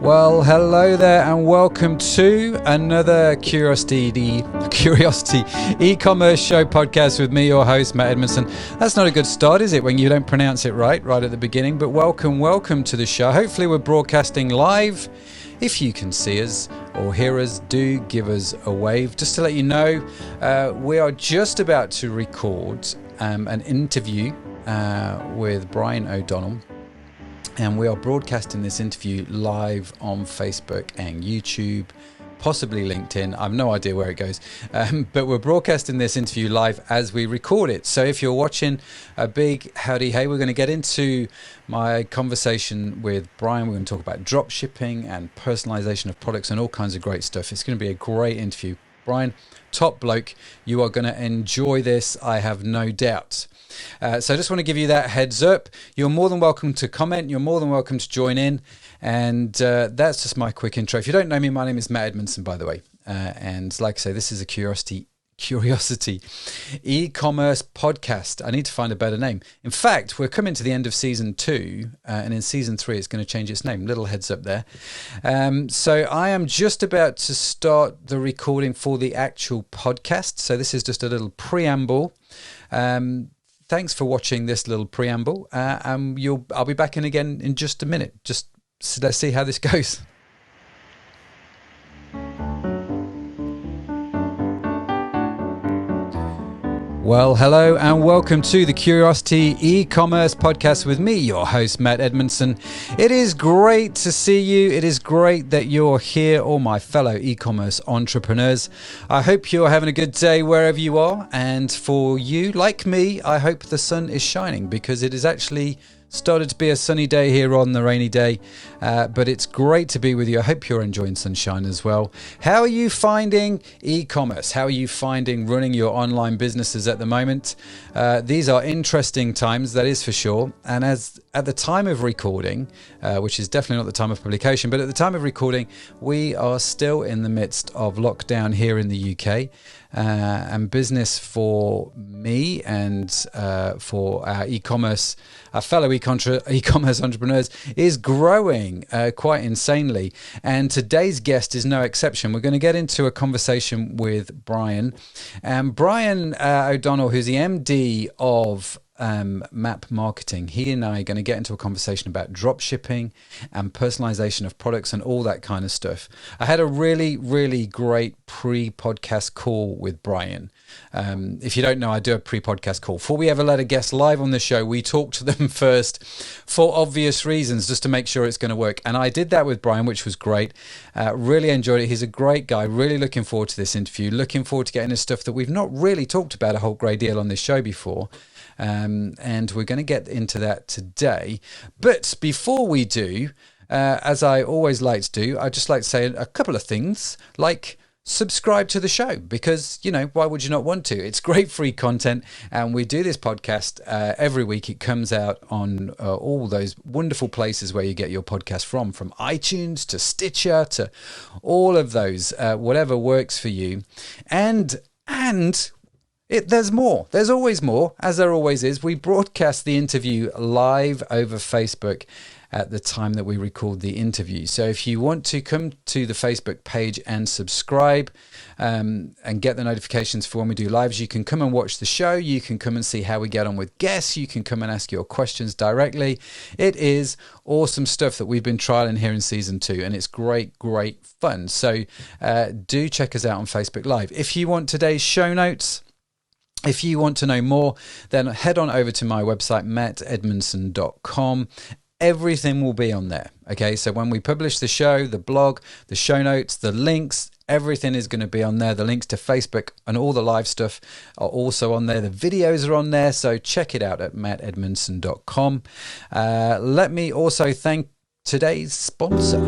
Well, hello there and welcome to another Curiosity e-commerce show podcast with me, your host, Matt Edmondson. That's not a good start, is it, when you don't pronounce it right at the beginning? But welcome to the show. Hopefully we're broadcasting live. If you can see us or hear us, do give us a wave. Just to let you know, we are just about to record an interview with Brian O'Donnell. And we are broadcasting this interview live on Facebook and YouTube, possibly LinkedIn. I have no idea where it goes. But we're broadcasting this interview live as we record it. So if you're watching, a big howdy hey. We're going to get into my conversation with Brian. We're going to talk about drop shipping and personalization of products and all kinds of great stuff. It's going to be a great interview. Brian, top bloke. You are going to enjoy this, I have no doubt. So I just want to give you that heads up. You're more than welcome to comment. You're more than welcome to join in. And that's just my quick intro. If you don't know me, my name is Matt Edmondson, by the way. And like I say, this is a Curiosity e-commerce podcast. I need to find a better name. In fact, we're coming to the end of season 2, and in season 3, it's going to change its name. Little heads up there. So I am just about to start the recording for the actual podcast. So this is just a little preamble. Thanks for watching this little preamble. I'll be back in again in just a minute. Just let's see how this goes. Well, hello and welcome to the Curiosity e-commerce podcast with me, your host, Matt Edmondson. It is great to see you. It is great that you're here, all my fellow e-commerce entrepreneurs. I hope you're having a good day wherever you are. And for you, like me, I hope the sun is shining because it is actually started to be a sunny day here on the rainy day, but it's great to be with you. I hope you're enjoying sunshine as well. How are you finding e-commerce? How are you finding running your online businesses at the moment? These are interesting times, that is for sure. And as at the time of recording, which is definitely not the time of publication, but at the time of recording, we are still in the midst of lockdown here in the UK. And business for me and for our fellow e-commerce entrepreneurs is growing quite insanely. And today's guest is no exception. We're going to get into a conversation with Brian. Brian O'Donnell, who's the MD of Map Marketing. He and I are going to get into a conversation about drop shipping and personalization of products and all that kind of stuff. I had a really, really great pre-podcast call with Brian. If you don't know, I do a pre-podcast call. Before we ever let a guest live on the show, we talk to them first for obvious reasons, just to make sure it's going to work. And I did that with Brian, which was great. Really enjoyed it. He's a great guy. Really looking forward to this interview. Looking forward to getting into stuff that we've not really talked about a whole great deal on this show before. And we're going to get into that today. But before we do, as I always like to do, I'd just like to say a couple of things, like subscribe to the show, because, why would you not want to? It's great free content, and we do this podcast every week. It comes out on all those wonderful places where you get your podcast from iTunes to Stitcher to all of those, whatever works for you. And there's more. There's always more, as there always is. We broadcast the interview live over Facebook at the time that we record the interview. So if you want to come to the Facebook page and subscribe and get the notifications for when we do lives, you can come and watch the show. You can come and see how we get on with guests. You can come and ask your questions directly. It is awesome stuff that we've been trialing here in season 2, and it's great fun. So do check us out on Facebook Live. If you want today's show notes, if you want to know more, then head on over to my website, mattedmondson.com. Everything will be on there. Okay, so when we publish the show, the blog, the show notes, the links, everything is going to be on there. The links to Facebook and all the live stuff are also on there. The videos are on there, so check it out at mattedmondson.com. Let me also thank today's sponsor.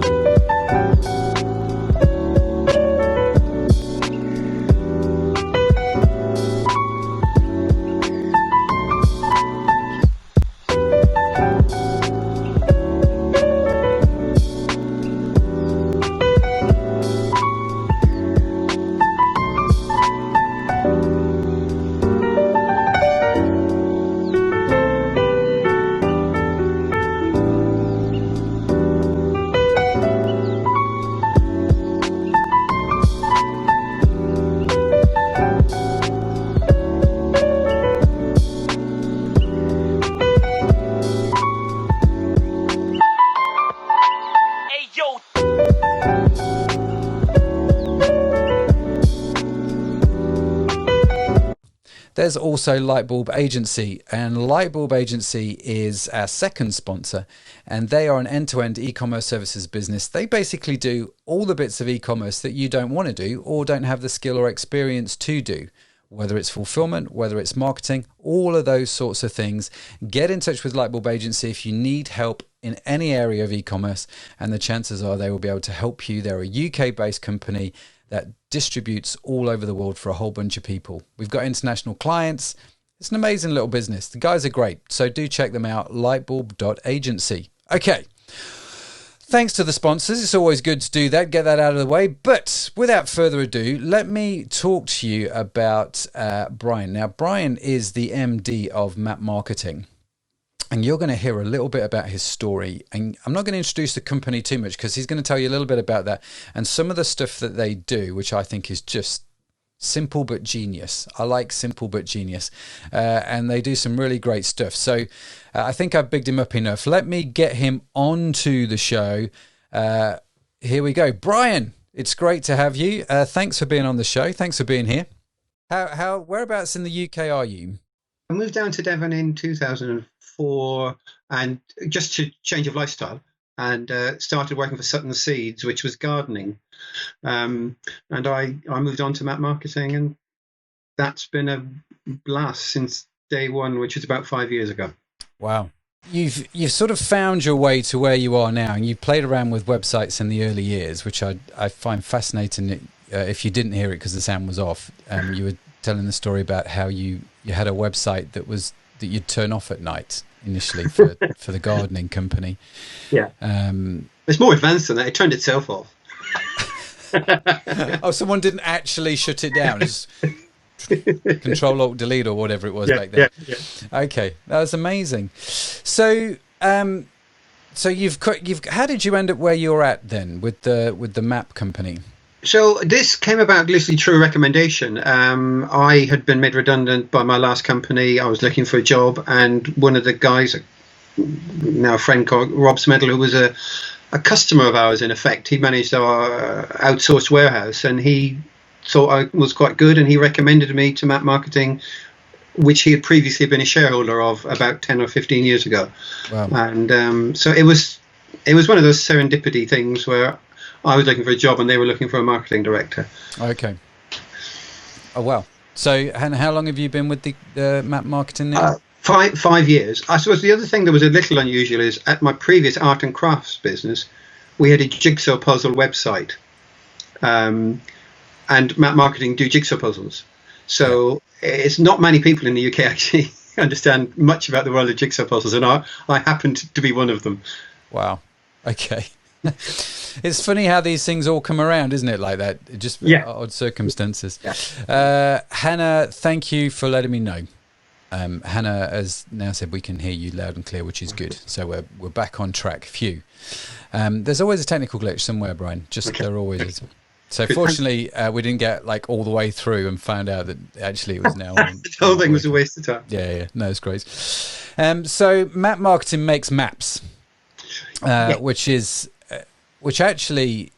there's also Lightbulb Agency, and Lightbulb Agency is our second sponsor, and they are an end-to-end e-commerce services business. They basically do all the bits of e-commerce that you don't want to do or don't have the skill or experience to do, whether it's fulfillment, whether it's marketing, all of those sorts of things. Get in touch with Lightbulb Agency if you need help in any area of e-commerce, and the chances are they will be able to help you. They're a UK-based company that distributes all over the world for a whole bunch of people. We've got international clients. It's an amazing little business. The guys are great. So do check them out, lightbulb.agency. Okay. Thanks to the sponsors. It's always good to do that, get that out of the way. But without further ado, let me talk to you about Brian. Now, Brian is the MD of Map Marketing. And you're going to hear a little bit about his story. And I'm not going to introduce the company too much because he's going to tell you a little bit about that and some of the stuff that they do, which I think is just simple but genius. I like simple but genius. And they do some really great stuff. So I think I've bigged him up enough. Let me get him onto the show. Here we go. Brian, it's great to have you. Thanks for being on the show. Thanks for being here. Whereabouts in the UK are you? I moved down to Devon in 2004 and just to change of lifestyle, and started working for Sutton Seeds, which was gardening. And I moved on to Map Marketing, and that's been a blast since day one, which is about 5 years ago. Wow. You've sort of found your way to where you are now, and you played around with websites in the early years, which I find fascinating. If you didn't hear it because the sound was off, you were telling the story about how you had a website that you'd turn off at night initially for the gardening company. Yeah. It's more advanced than that. It turned itself off. Oh, someone didn't actually shut it down. Just Control Alt Delete or whatever it was back then. Yeah. Okay, that was amazing. So, you've how did you end up where you're at then with the map company? So this came about literally through recommendation. I had been made redundant by my last company. I was looking for a job, and one of the guys, now a friend called Rob Smedley, who was a customer of ours in effect. He managed our outsourced warehouse, and he thought I was quite good, and he recommended me to Map Marketing, which he had previously been a shareholder of about 10 or 15 years ago. Wow. And so it was one of those serendipity things where I was looking for a job and they were looking for a marketing director. Okay. Oh, wow. So, and how long have you been with the Map Marketing now? 5 years. I suppose the other thing that was a little unusual is at my previous art and crafts business, we had a jigsaw puzzle website. And Map Marketing do jigsaw puzzles. So it's not many people in the UK actually understand much about the world of jigsaw puzzles, and I happened to be one of them. Wow. Okay. It's funny how these things all come around, isn't it? Like that, just odd circumstances. Yeah. Hannah, thank you for letting me know. Hannah has now said we can hear you loud and clear, which is good. So we're back on track. Phew. There's always a technical glitch somewhere, Brian. There always is. So fortunately, we didn't get like all the way through and found out that actually it was now. The whole thing was a waste of time. Yeah. No, it's great. So Map Marketing makes maps, which actually,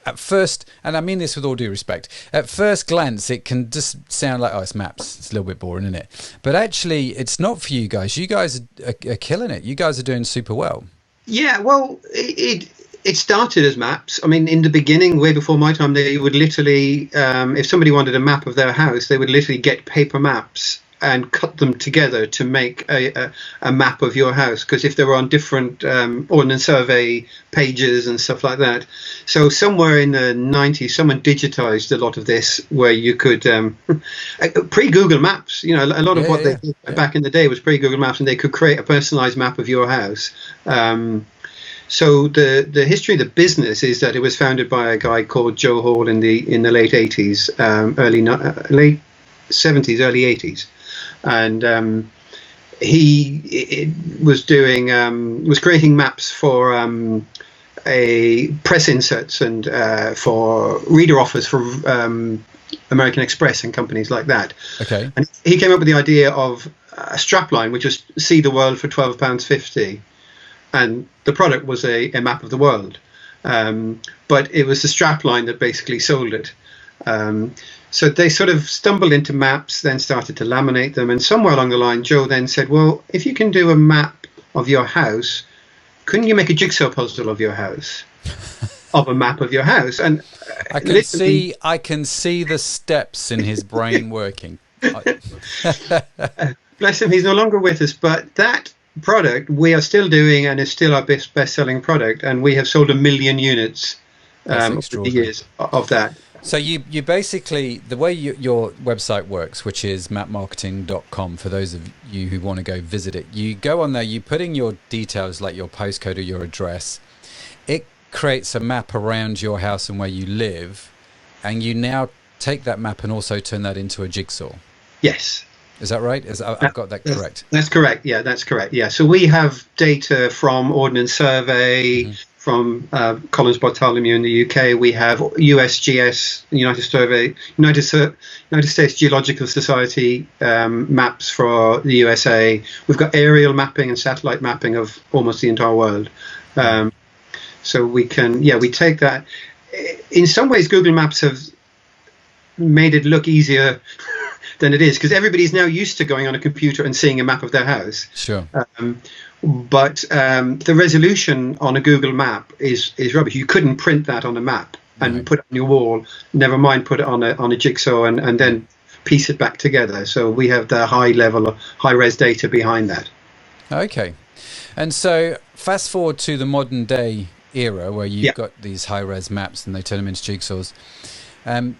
at first, and I mean this with all due respect, at first glance, it can just sound like, it's maps. It's a little bit boring, isn't it? But actually, it's not for you guys. You guys are killing it. You guys are doing super well. Yeah, well, it started as maps. I mean, in the beginning, way before my time, they would literally, if somebody wanted a map of their house, they would literally get paper maps and cut them together to make a map of your house, because if they were on different ordnance survey pages and stuff like that. So somewhere in the 90s, someone digitized a lot of this, where you could pre-Google Maps, a lot of what they did back in the day was pre-Google Maps, and they could create a personalized map of your house. So the history of the business is that it was founded by a guy called Joe Hall in the late 80s, late 70s, early 80s. And he was creating maps for a press inserts and for reader offers for American Express and companies like that. Okay. And he came up with the idea of a strapline, which was see the world for £12.50, and the product was a map of the world. But it was the strapline that basically sold it. So they sort of stumbled into maps, then started to laminate them. And somewhere along the line, Joe then said, well, if you can do a map of your house, couldn't you make a jigsaw puzzle of your house? Of a map of your house? And I can see the steps in his brain working. Bless him, he's no longer with us, but that product we are still doing and is still our best-selling product, and we have sold 1 million units over the years of that. So you basically, the way your website works, which is mapmarketing.com, for those of you who want to go visit it, you go on there, you put in your details like your postcode or your address. It creates a map around your house and where you live, and you now take that map and also turn that into a jigsaw. Yes. Is that right? I've got that correct? That's correct. Yeah, that's correct. Yeah. So we have data from Ordnance Survey, from Collins Bartholomew in the UK. We have USGS, United States Geological Society maps for the USA. We've got aerial mapping and satellite mapping of almost the entire world. So we can, we take that. In some ways, Google Maps have made it look easier than it is, because everybody's now used to going on a computer and seeing a map of their house. Sure. But the resolution on a Google map is rubbish. You couldn't print that on a map and put it on your wall, never mind put it on a jigsaw and then piece it back together. So we have the high-res data behind that. Okay. And so fast forward to the modern day era where you've got these high-res maps and they turn them into jigsaws.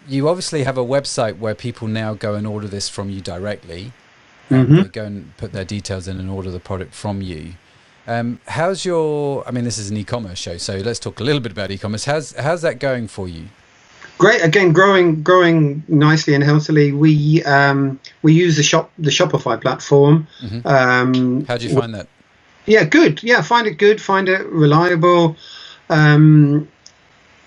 You obviously have a website where people now go and order this from you directly. They go and put their details in and order the product from you. How's this is an e-commerce show, so let's talk a little bit about e-commerce. How's that going for you? Great. Again, growing nicely and healthily. We use the Shopify platform. How do you find that? Yeah, good. Yeah, find it good. Find it reliable.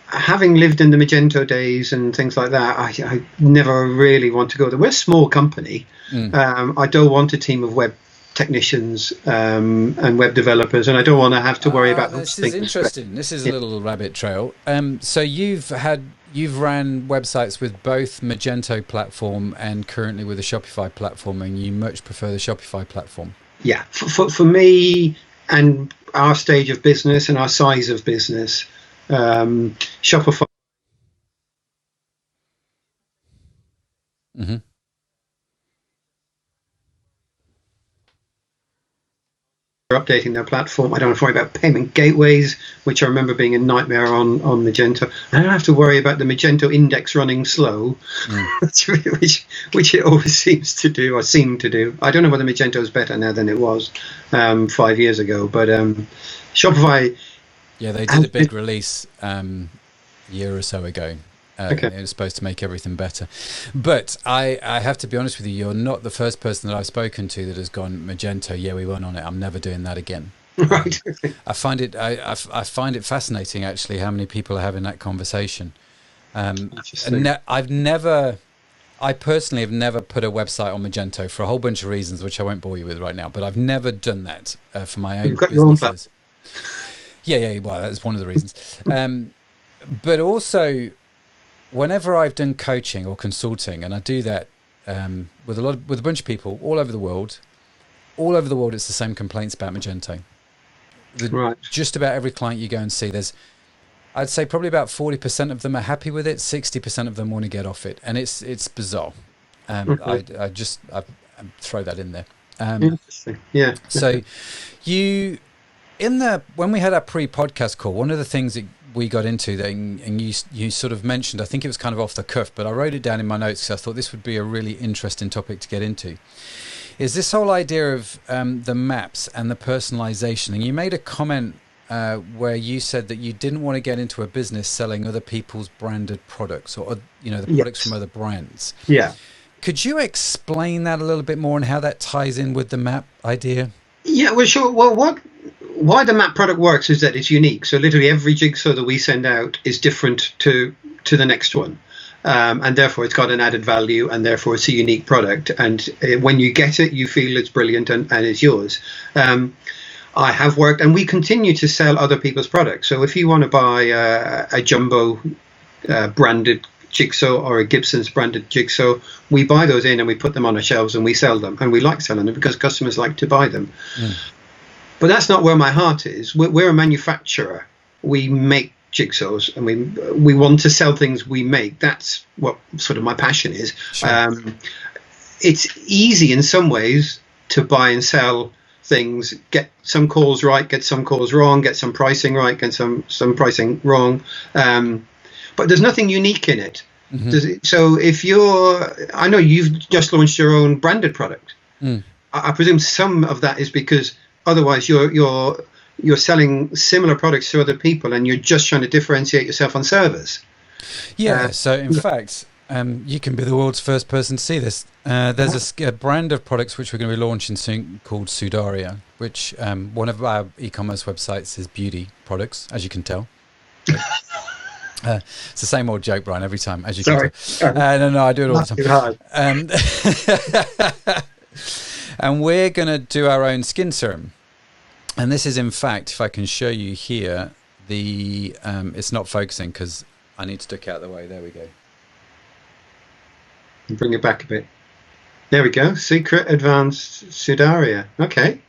Having lived in the Magento days and things like that, I never really want to go there. We're a small company. I don't want a team of web technicians and web developers, and I don't want to have to worry about this. Is interesting. This is a little rabbit trail. So you've ran websites with both Magento platform and currently with the Shopify platform, and you much prefer the Shopify platform. Yeah, for me and our stage of business and our size of business, Shopify. They're updating their platform. I don't have to worry about payment gateways, which I remember being a nightmare on Magento. I don't have to worry about the Magento index running slow, which it always seems to do, or seemed to do. I don't know whether Magento is better now than it was 5 years ago, but Shopify. Yeah, they did a big release a year or so ago. It was supposed to make everything better. But I have to be honest with you, you're not the first person that I've spoken to that has gone, Magento, yeah, we went on it, I'm never doing that again. Right. I find it fascinating, actually, how many people are having that conversation. I personally have never put a website on Magento for a whole bunch of reasons, which I won't bore you with right now, but I've never done that for my own businesses. Yeah, well, that's one of the reasons. But also, whenever I've done coaching or consulting, and I do that with a bunch of people all over the world, it's the same complaints about Magento. Right. Just about every client you go and see, I'd say probably about 40% of them are happy with it, 60% of them want to get off it, and it's bizarre. I throw that in there. Interesting. Yeah. So when we had our pre-podcast call, one of the things that we got into that, and you sort of mentioned, I think it was kind of off the cuff, but I wrote it down in my notes because I thought this would be a really interesting topic to get into, is this whole idea of the maps and the personalization. And you made a comment where you said that you didn't want to get into a business selling other people's branded products or the products from other brands. Yeah. Could you explain that a little bit more and how that ties in with the map idea? Yeah, well, sure. Well, why the map product works is that it's unique. So literally every jigsaw that we send out is different to the next one. And therefore it's got an added value, and therefore it's a unique product. And when you get it, you feel it's brilliant and it's yours. I have worked, and we continue to sell other people's products. So if you want to buy a jumbo branded jigsaw or a Gibson's branded jigsaw, we buy those in and we put them on our shelves and we sell them, and we like selling them because customers like to buy them. But that's not where my heart is. We're a manufacturer. We make jigsaws, and we want to sell things we make. That's what sort of my passion is. Sure. It's easy in some ways to buy and sell things, get some calls right, get some calls wrong, get some pricing right, get some pricing wrong, but there's nothing unique in it. So I know you've just launched your own branded product. I presume some of that is because otherwise you're selling similar products to other people and you're just trying to differentiate yourself on service. So in fact, you can be the world's first person to see this. There's a brand of products which we're going to be launching soon called Sudaria, which one of our e-commerce websites is beauty products, as you can tell. It's the same old joke, Brian, every time, as you can tell. No, I do it all the time. And we're going to do our own skin serum. And this is, in fact, if I can show you here, it's not focusing because I need to duck out of the way. There we go. Bring it back a bit. There we go. Secret Advanced Sudaria. Okay.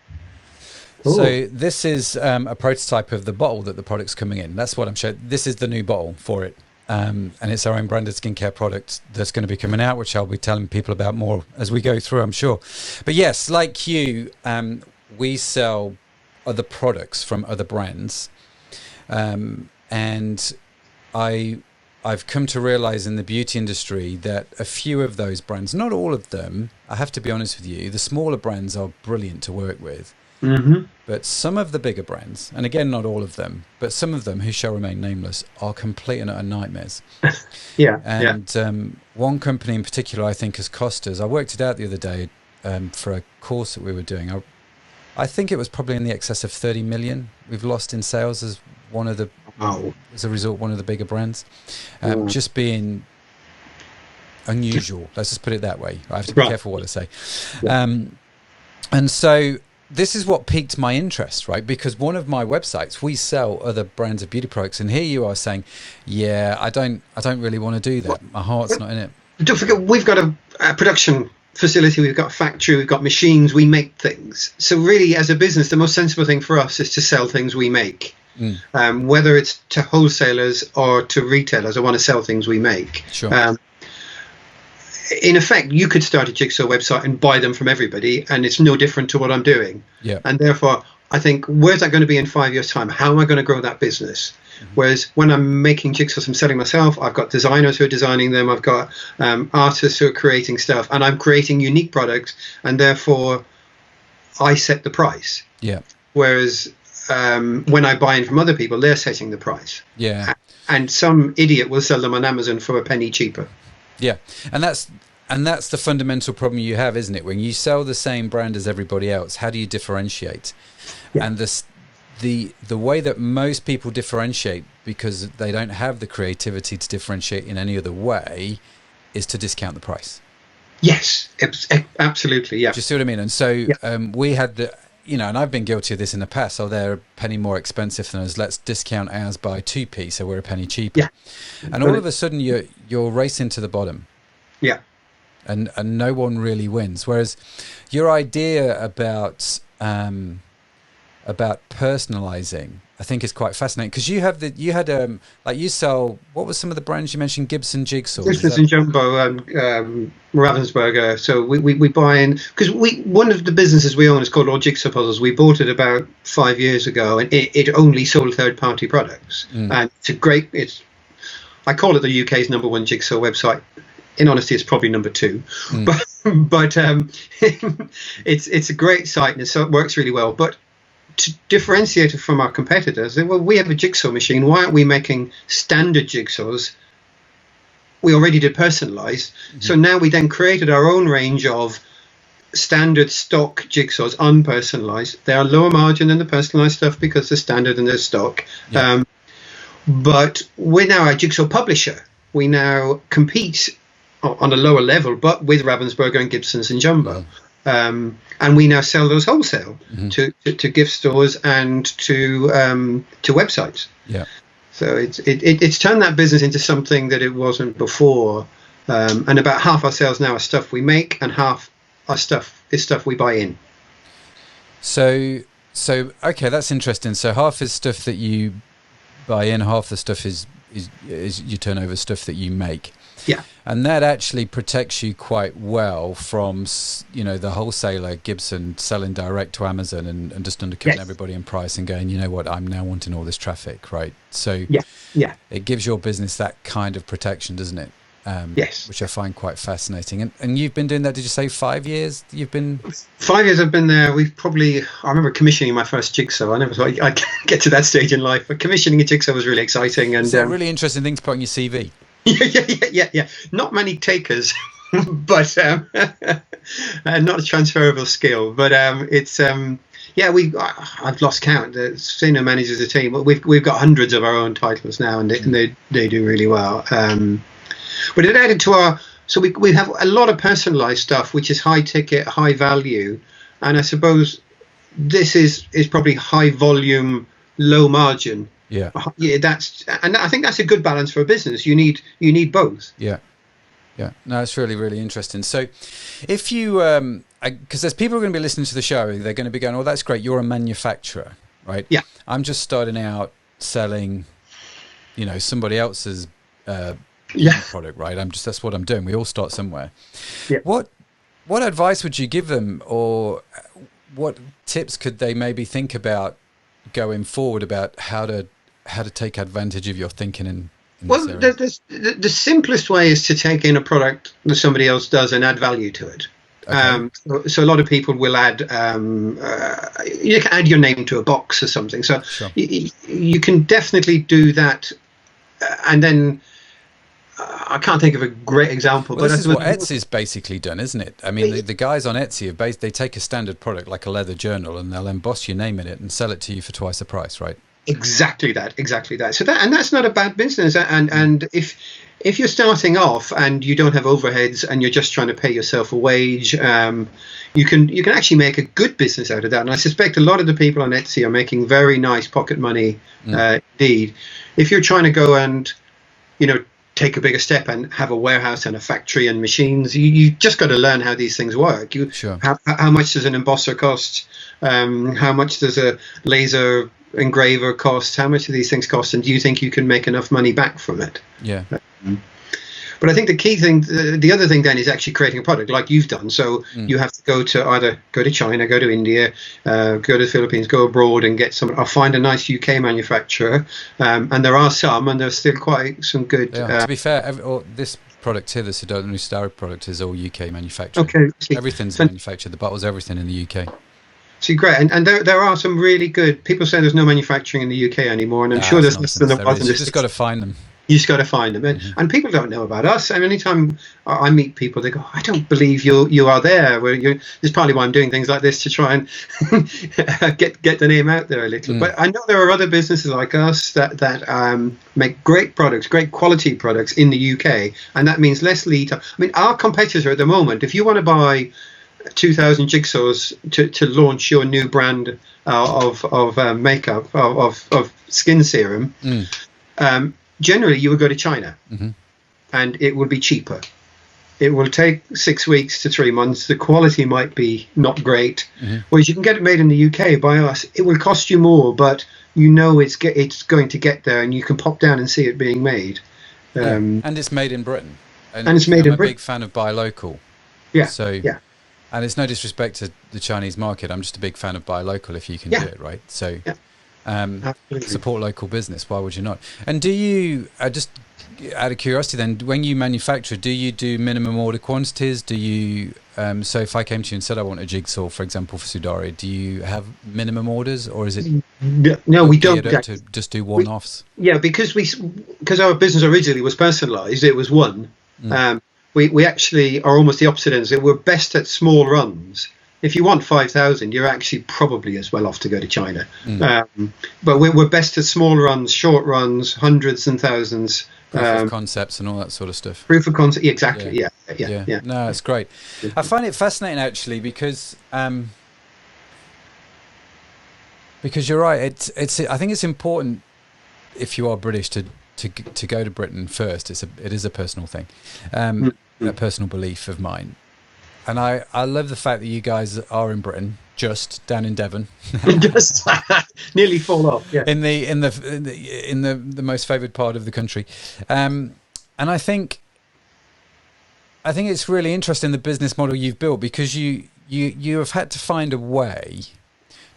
Ooh. So this is a prototype of the bottle that the product's coming in. That's what I'm showing. This is the new bottle for it. And it's our own branded skincare product that's going to be coming out, which I'll be telling people about more as we go through, I'm sure. But yes, like you, we sell other products from other brands. And I've come to realize in the beauty industry that a few of those brands, not all of them, I have to be honest with you, the smaller brands are brilliant to work with. But some of the bigger brands, and again, not all of them, but some of them who shall remain nameless, are complete and utter nightmares. One company in particular, I think, has cost us. I worked it out the other day for a course that we were doing. I think it was probably in the excess of 30 million we've lost in sales as as a result, one of the bigger brands, just being unusual. Let's just put it that way. I have to be careful what I say. And so this is what piqued my interest, right? Because one of my websites, we sell other brands of beauty products, and here you are saying, I don't really want to do that. My heart's not in it. Don't forget, we've got a production facility, we've got a factory, we've got machines, we make things. So really, as a business, the most sensible thing for us is to sell things we make. Whether it's to wholesalers or to retailers, I want to sell things we make. Sure. In effect, you could start a jigsaw website and buy them from everybody, and it's no different to what I'm doing. And therefore, I think, where's that going to be in 5 years' time? How am I going to grow that business? Whereas when I'm making jigsaws, I'm selling myself. I've got designers who are designing them. I've got artists who are creating stuff, and I'm creating unique products, and therefore I set the price. Whereas when I buy in from other people, they're setting the price. And some idiot will sell them on Amazon for a penny cheaper. And that's the fundamental problem you have, isn't it? When you sell the same brand as everybody else, how do you differentiate? And the way that most people differentiate, because they don't have the creativity to differentiate in any other way, is to discount the price. Yes, absolutely. Yeah. Do you see what I mean? And so we had and I've been guilty of this in the past. So they're a penny more expensive than us. Let's discount ours by 2p, so we're a penny cheaper. And all of a sudden, you're racing to the bottom. And no one really wins. Whereas your idea about personalizing, I think, is quite fascinating, because you had you sell, what was some of the brands you mentioned? Gibson Jigsaw, Gibson and Jumbo, Ravensburger. So we buy in, because one of the businesses we own is called All Jigsaw Puzzles. We bought it about 5 years ago, and it only sold third-party products. And I call it the UK's #1 jigsaw website. In honesty, it's probably #2, but it's a great site, and it works really well. But to differentiate it from our competitors, well, we have a jigsaw machine. Why aren't we making standard jigsaws? We already did personalized. So now we then created our own range of standard stock jigsaws, unpersonalized. They are lower margin than the personalized stuff because they're standard and they're stock. But we're now a jigsaw publisher. We now compete on a lower level, but with Ravensburger and Gibsons and Jumbo. And we now sell those wholesale to gift stores and to websites. So it's turned that business into something that it wasn't before. And about half our sales now are stuff we make, and half our stuff is stuff we buy in. So okay, that's interesting. So half is stuff that you buy in, half the stuff is your turnover stuff that you make. Yeah. And that actually protects you quite well from, the wholesaler Gibson selling direct to Amazon and just undercutting everybody in price and going, you know what, I'm now wanting all this traffic, right? So it gives your business that kind of protection, doesn't it? Yes. Which I find quite fascinating. And you've been doing that, did you say 5 years? You've been 5 years I've been there. I remember commissioning my first jigsaw. I never thought I'd get to that stage in life, but commissioning a jigsaw was really exciting. And it's a really interesting thing to put on your CV. Yeah. Not many takers, but not a transferable skill. But it's I've lost count. The senior managers of the team. We've got hundreds of our own titles now, and they do really well. But it added to we have a lot of personalized stuff, which is high ticket, high value, and I suppose this is probably high volume, low margin. Yeah. And I think that's a good balance for a business. You need both. Yeah. No, it's really, really interesting. So if you, because there's people who are going to be listening to the show, they're going to be going, oh, that's great. You're a manufacturer, right? Yeah. I'm just starting out selling, somebody else's product, right? That's what I'm doing. We all start somewhere. Yeah. What advice would you give them, or what tips could they maybe think about going forward about how to take advantage of your thinking in well, this area? the simplest way is to take in a product that somebody else does and add value to it. Okay. So a lot of people will add, you can add your name to a box or something. So sure. You can definitely do that. And then I can't think of a great example. Well, this is what Etsy's basically done, isn't it? I mean, the guys on Etsy they take a standard product like a leather journal and they'll emboss your name in it and sell it to you for twice the price, right? Exactly that. So that's not a bad business. And if you're starting off and you don't have overheads and you're just trying to pay yourself a wage, you can actually make a good business out of that. And I suspect a lot of the people on Etsy are making very nice pocket money indeed. If you're trying to go and take a bigger step and have a warehouse and a factory and machines, you just got to learn how these things work. Sure. How much does an embosser cost? How much does a laser engraver cost? How much do these things cost? And do you think you can make enough money back from it? Yeah. But I think the key thing, the other thing then is actually creating a product like you've done. So you have to go to China, go to India, go to the Philippines, go abroad and get some, or find a nice UK manufacturer. And there are some, and there's still quite some good. Yeah. To be fair, this product here, the Sidoni Star product, is all UK manufactured. Okay. Everything's manufactured. The bottles, everything in the UK. See, great, and there are some really good. People say there's no manufacturing in the UK anymore, and I'm sure there's less than there was. You just got to find them. You just got to find them, and people don't know about us. And anytime I meet people, they go, "I don't believe you are there." This is partly why I'm doing things like this, to try and get the name out there a little. But I know there are other businesses like us that make great products, great quality products in the UK, and that means less lead time. I mean, our competitor at the moment, if you want to buy 2,000 jigsaws to launch your new brand of makeup, of skin serum, generally you would go to China, and it would be cheaper. It will take 6 weeks to 3 months. The quality might be not great. Whereas you can get it made in the UK by us. It will cost you more, but it's going to get there, and you can pop down and see it being made. And it's made in Britain. And it's made in Britain. I'm a big fan of buy local. Yeah. So yeah. And it's no disrespect to the Chinese market. I'm just a big fan of buy local if you can do it, right? So support local business. Why would you not? And do you, just out of curiosity then, when you manufacture, do you do minimum order quantities? Do you, so if I came to you and said I want a jigsaw, for example, for Sudari, do you have minimum orders, or is it? No, we don't. To just do one-offs? Because our business originally was personalised, it was one. We actually are almost the opposite ends. We're best at small runs. If you want 5,000, you're actually probably as well off to go to China. But we're best at small runs, short runs, hundreds and thousands. Proof of concepts and all that sort of stuff. Proof of concept, exactly. Yeah. No, it's great. I find it fascinating actually because you're right. It's I think it's important. if you are British, to go to Britain first. It is a personal thing, a personal belief of mine. And I love the fact that you guys are in Britain, just down in Devon, Just nearly fall off. Yeah. in the most favoured part of the country, and I think it's really interesting, the business model you've built, because you have had to find a way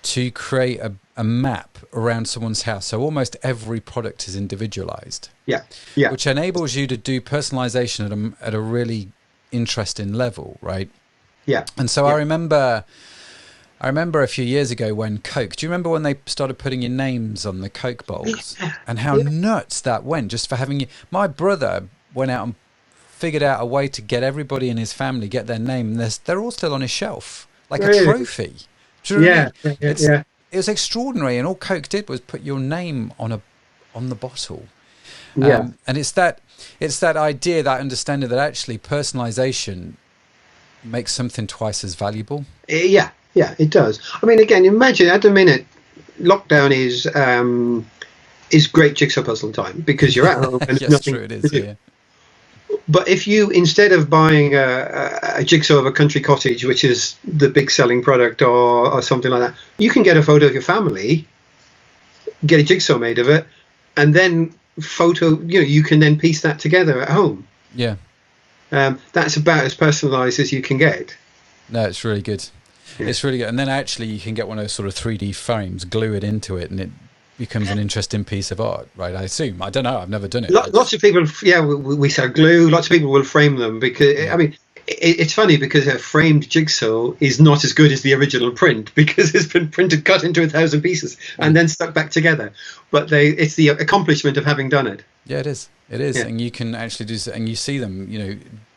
to create a map around someone's house, so almost every product is individualized. Yeah. Which enables you to do personalization at a really interesting level, right? Yeah. And so I remember a few years ago when Coke, do you remember when they started putting your names on the Coke bowls? And how nuts that went, just for having you. My brother went out and figured out a way to get everybody in his family, get their name. They're all still on his shelf, like a trophy. Do you know what I mean? It was extraordinary, and all Coke did was put your name on the bottle. And it's that idea, that understanding that actually personalization makes something twice as valuable. Yeah, it does. I mean, again, imagine at the minute, lockdown is great jigsaw puzzle time, because you're at home and yes, nothing true, it is. Yeah. But if you, instead of buying a jigsaw of a country cottage, which is the big selling product, or something like that, you can get a photo of your family, get a jigsaw made of it, and then you can then piece that together at home. Yeah. That's about as personalized as you can get. No, it's really good. Yeah. It's really good. And then actually you can get one of those sort of 3D frames, glue it into it, and it becomes an interesting piece of art, right? I assume. I don't know. I've never done it. Lots of people, we sell glue. Lots of people will frame them, because, I mean, it's funny, because a framed jigsaw is not as good as the original print, because it's been cut into 1,000 pieces and then stuck back together. But it's the accomplishment of having done it. Yeah, it is. It is. Yeah. And you can actually do, and you see them,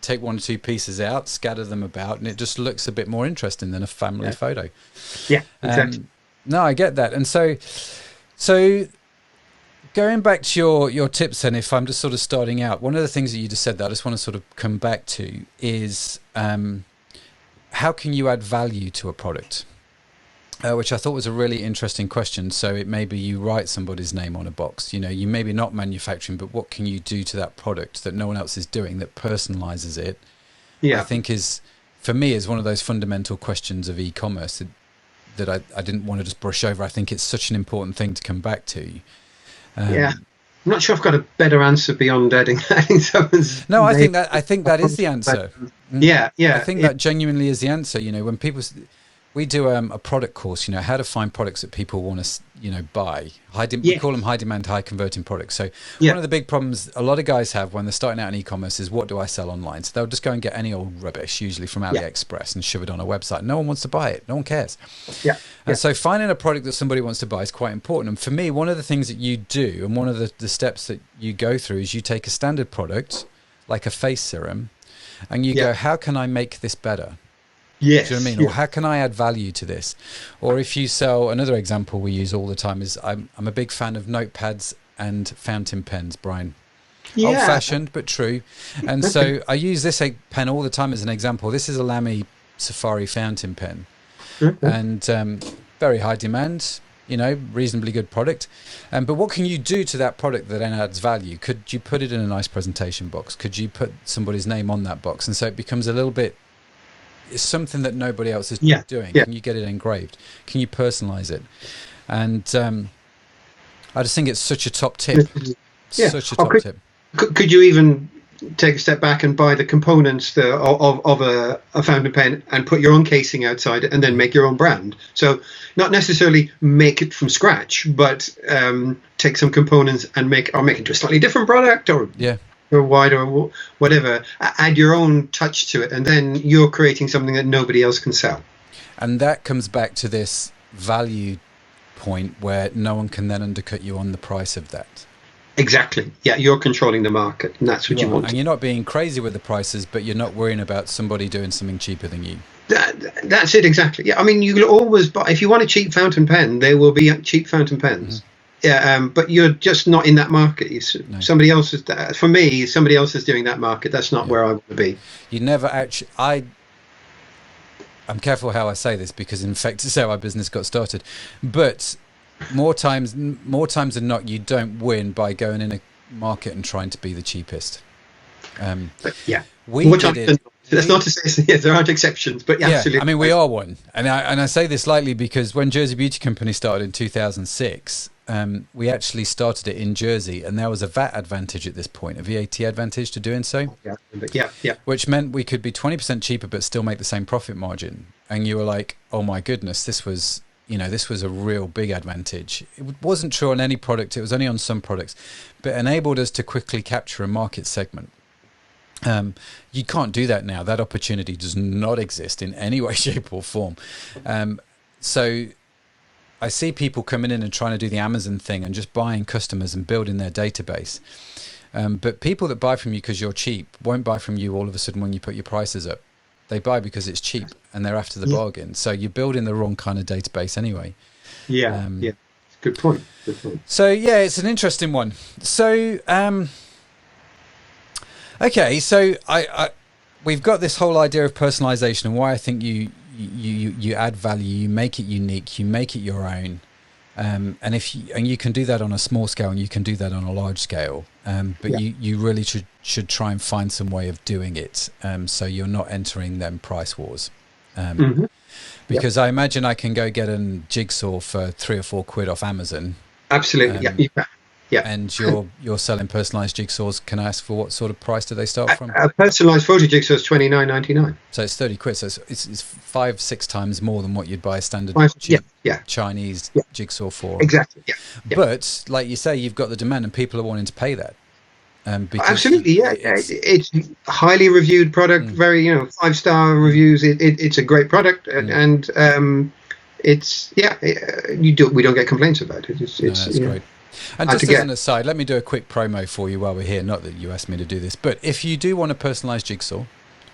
take one or two pieces out, scatter them about, and it just looks a bit more interesting than a family photo. Yeah, exactly. No, I get that. And so going back to your tips, then, if I'm just sort of starting out, one of the things that you just said that I just want to sort of come back to is how can you add value to a product? Which I thought was a really interesting question. So it may be you write somebody's name on a box. You maybe not manufacturing, but what can you do to that product that no one else is doing that personalizes it? Yeah. I think for me, is one of those fundamental questions of e-commerce that I didn't want to just brush over. I think it's such an important thing to come back to. I'm not sure I've got a better answer beyond adding someone's No, name. I think that is the answer. Yeah. I think that genuinely is the answer. When people, we do a product course, how to find products that people want to, buy. We call them high demand, high converting products. So one of the big problems a lot of guys have when they're starting out in e-commerce is, what do I sell online? So they'll just go and get any old rubbish, usually from AliExpress, and shove it on a website. No one wants to buy it. No one cares. And so finding a product that somebody wants to buy is quite important. And for me, one of the things that you do, and one of the steps that you go through, is you take a standard product, like a face serum, and you go, how can I make this better? Yes. Do you know what I mean? Or how can I add value to this? Or if you sell, another example we use all the time is, I'm a big fan of notepads and fountain pens, Brian. Old-fashioned, but true. And so I use this pen all the time as an example. This is a Lamy Safari fountain pen. And very high demand, reasonably good product. But what can you do to that product that then adds value? Could you put it in a nice presentation box? Could you put somebody's name on that box? And so it becomes a little bit, it's something that nobody else is doing. Can you get it engraved? Can you personalize it? And I just think it's such a top tip. Such a top tip. Could you even take a step back and buy the components of a fountain pen and put your own casing outside it, and then make your own brand? So not necessarily make it from scratch, but take some components and make it into a slightly different product, or wide, or whatever. Add your own touch to it, and then you're creating something that nobody else can sell. And that comes back to this value point where no one can then undercut you on the price of that. Exactly. Yeah, you're controlling the market, and that's what you want. And you're not being crazy with the prices, but you're not worrying about somebody doing something cheaper than you. That's it, exactly. Yeah, I mean, you will always buy, if you want a cheap fountain pen, there will be cheap fountain pens. But you're just not in that market. No. Somebody else is. For me, somebody else is doing that market. That's not where I want to be. You never actually. I'm careful how I say this, because in fact it's how our business got started. But more times than not, you don't win by going in a market and trying to be the cheapest. Yeah, we more did times it. than not. That's not to say there aren't exceptions, but yeah, absolutely. I mean, we are one, and I say this lightly because when Jersey Beauty Company started in 2006, we actually started it in Jersey, and there was a VAT advantage at this point, a VAT advantage to doing so. Yeah. Which meant we could be 20% cheaper but still make the same profit margin. And you were like, oh my goodness, this was a real big advantage. It wasn't true on any product, it was only on some products, but enabled us to quickly capture a market segment. You can't do that now. That opportunity does not exist in any way, shape or form. So I see people coming in and trying to do the Amazon thing and just buying customers and building their database. But people that buy from you because you're cheap won't buy from you all of a sudden when you put your prices up. They buy because it's cheap and they're after the bargain. So you're building the wrong kind of database anyway. Yeah. Good point. So yeah, it's an interesting one. So okay, so we've got this whole idea of personalization and why I think you add value, you make it unique, you make it your own, and you can do that on a small scale and you can do that on a large scale, but you really should try and find some way of doing it, so you're not entering them price wars, because I imagine I can go get a jigsaw for £3 or £4 off Amazon. Absolutely, yeah. And you're selling personalised jigsaws. Can I ask for what sort of price do they start from? A personalised photo jigsaw is £29.99. So it's £30. So it's 5-6 times more than what you'd buy a standard Chinese jigsaw for. Exactly. Yeah. But like you say, you've got the demand, and people are wanting to pay that. Absolutely, yeah. It's highly reviewed product. Very 5-star reviews. It's a great product, and it's we don't get complaints about it. That's great. And just as an aside, let me do a quick promo for you while we're here. Not that you asked me to do this, but if you do want a personalised jigsaw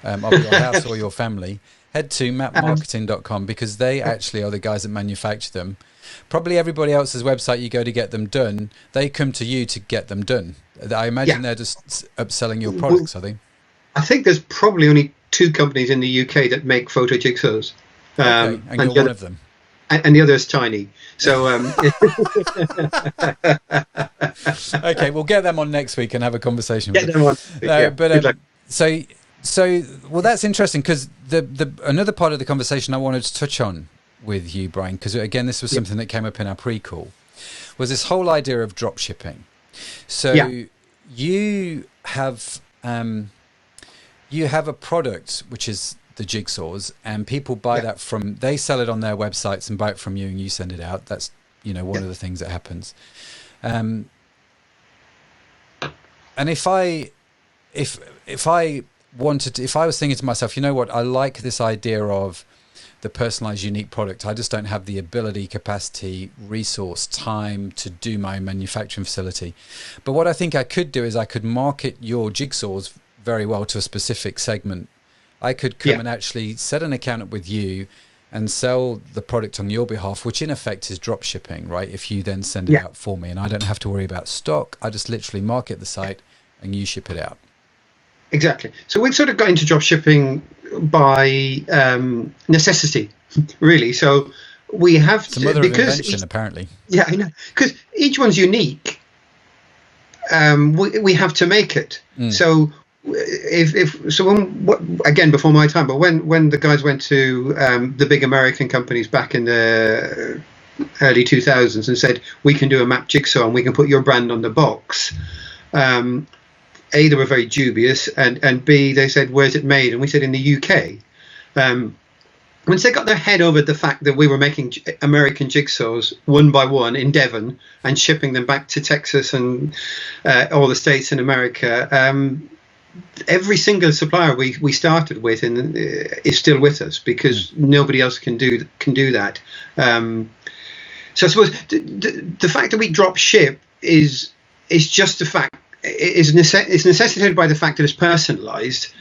of your house or your family, head to mapmarketing.com, because they actually are the guys that manufacture them. Probably everybody else's website you go to get them done, they come to you to get them done. I imagine they're just upselling your products, are they? I think there's probably only 2 companies in the UK that make photo jigsaws. And you're one of them. And the other is tiny. So okay, we'll get them on next week and have a conversation with them. Well, that's interesting, because the another part of the conversation I wanted to touch on with you, Brian, because again, this was something that came up in our pre-call, was this whole idea of drop shipping. So you have a product which is the jigsaws, and people buy that they sell it on their websites and buy it from you, and you send it out. That's one of the things that happens. And if I was thinking to myself, you know what, I like this idea of the personalized unique product, I just don't have the ability, capacity, resource, time to do my manufacturing facility. But what I think I could do is I could market your jigsaws very well to a specific segment. I could come and actually set an account up with you and sell the product on your behalf, which in effect is drop shipping, right? If you then send it out for me, and I don't have to worry about stock, I just literally market the site and you ship it out. Exactly. So we've sort of got into drop shipping by necessity, really. So we have it's a mother of invention, apparently. Yeah, I know, because each one's unique. We have to make it. So again, before my time, but when the guys went to the big American companies back in the early 2000s and said, we can do a map jigsaw and we can put your brand on the box, A, they were very dubious, and B, they said, where's it made? And we said, in the UK. Once they got their head over the fact that we were making American jigsaws one by one in Devon and shipping them back to Texas and all the states in America, every single supplier we started with is still with us, because nobody else can do that. So I suppose the fact that we drop ship is just the fact. It's necessitated by the fact that it's personalised,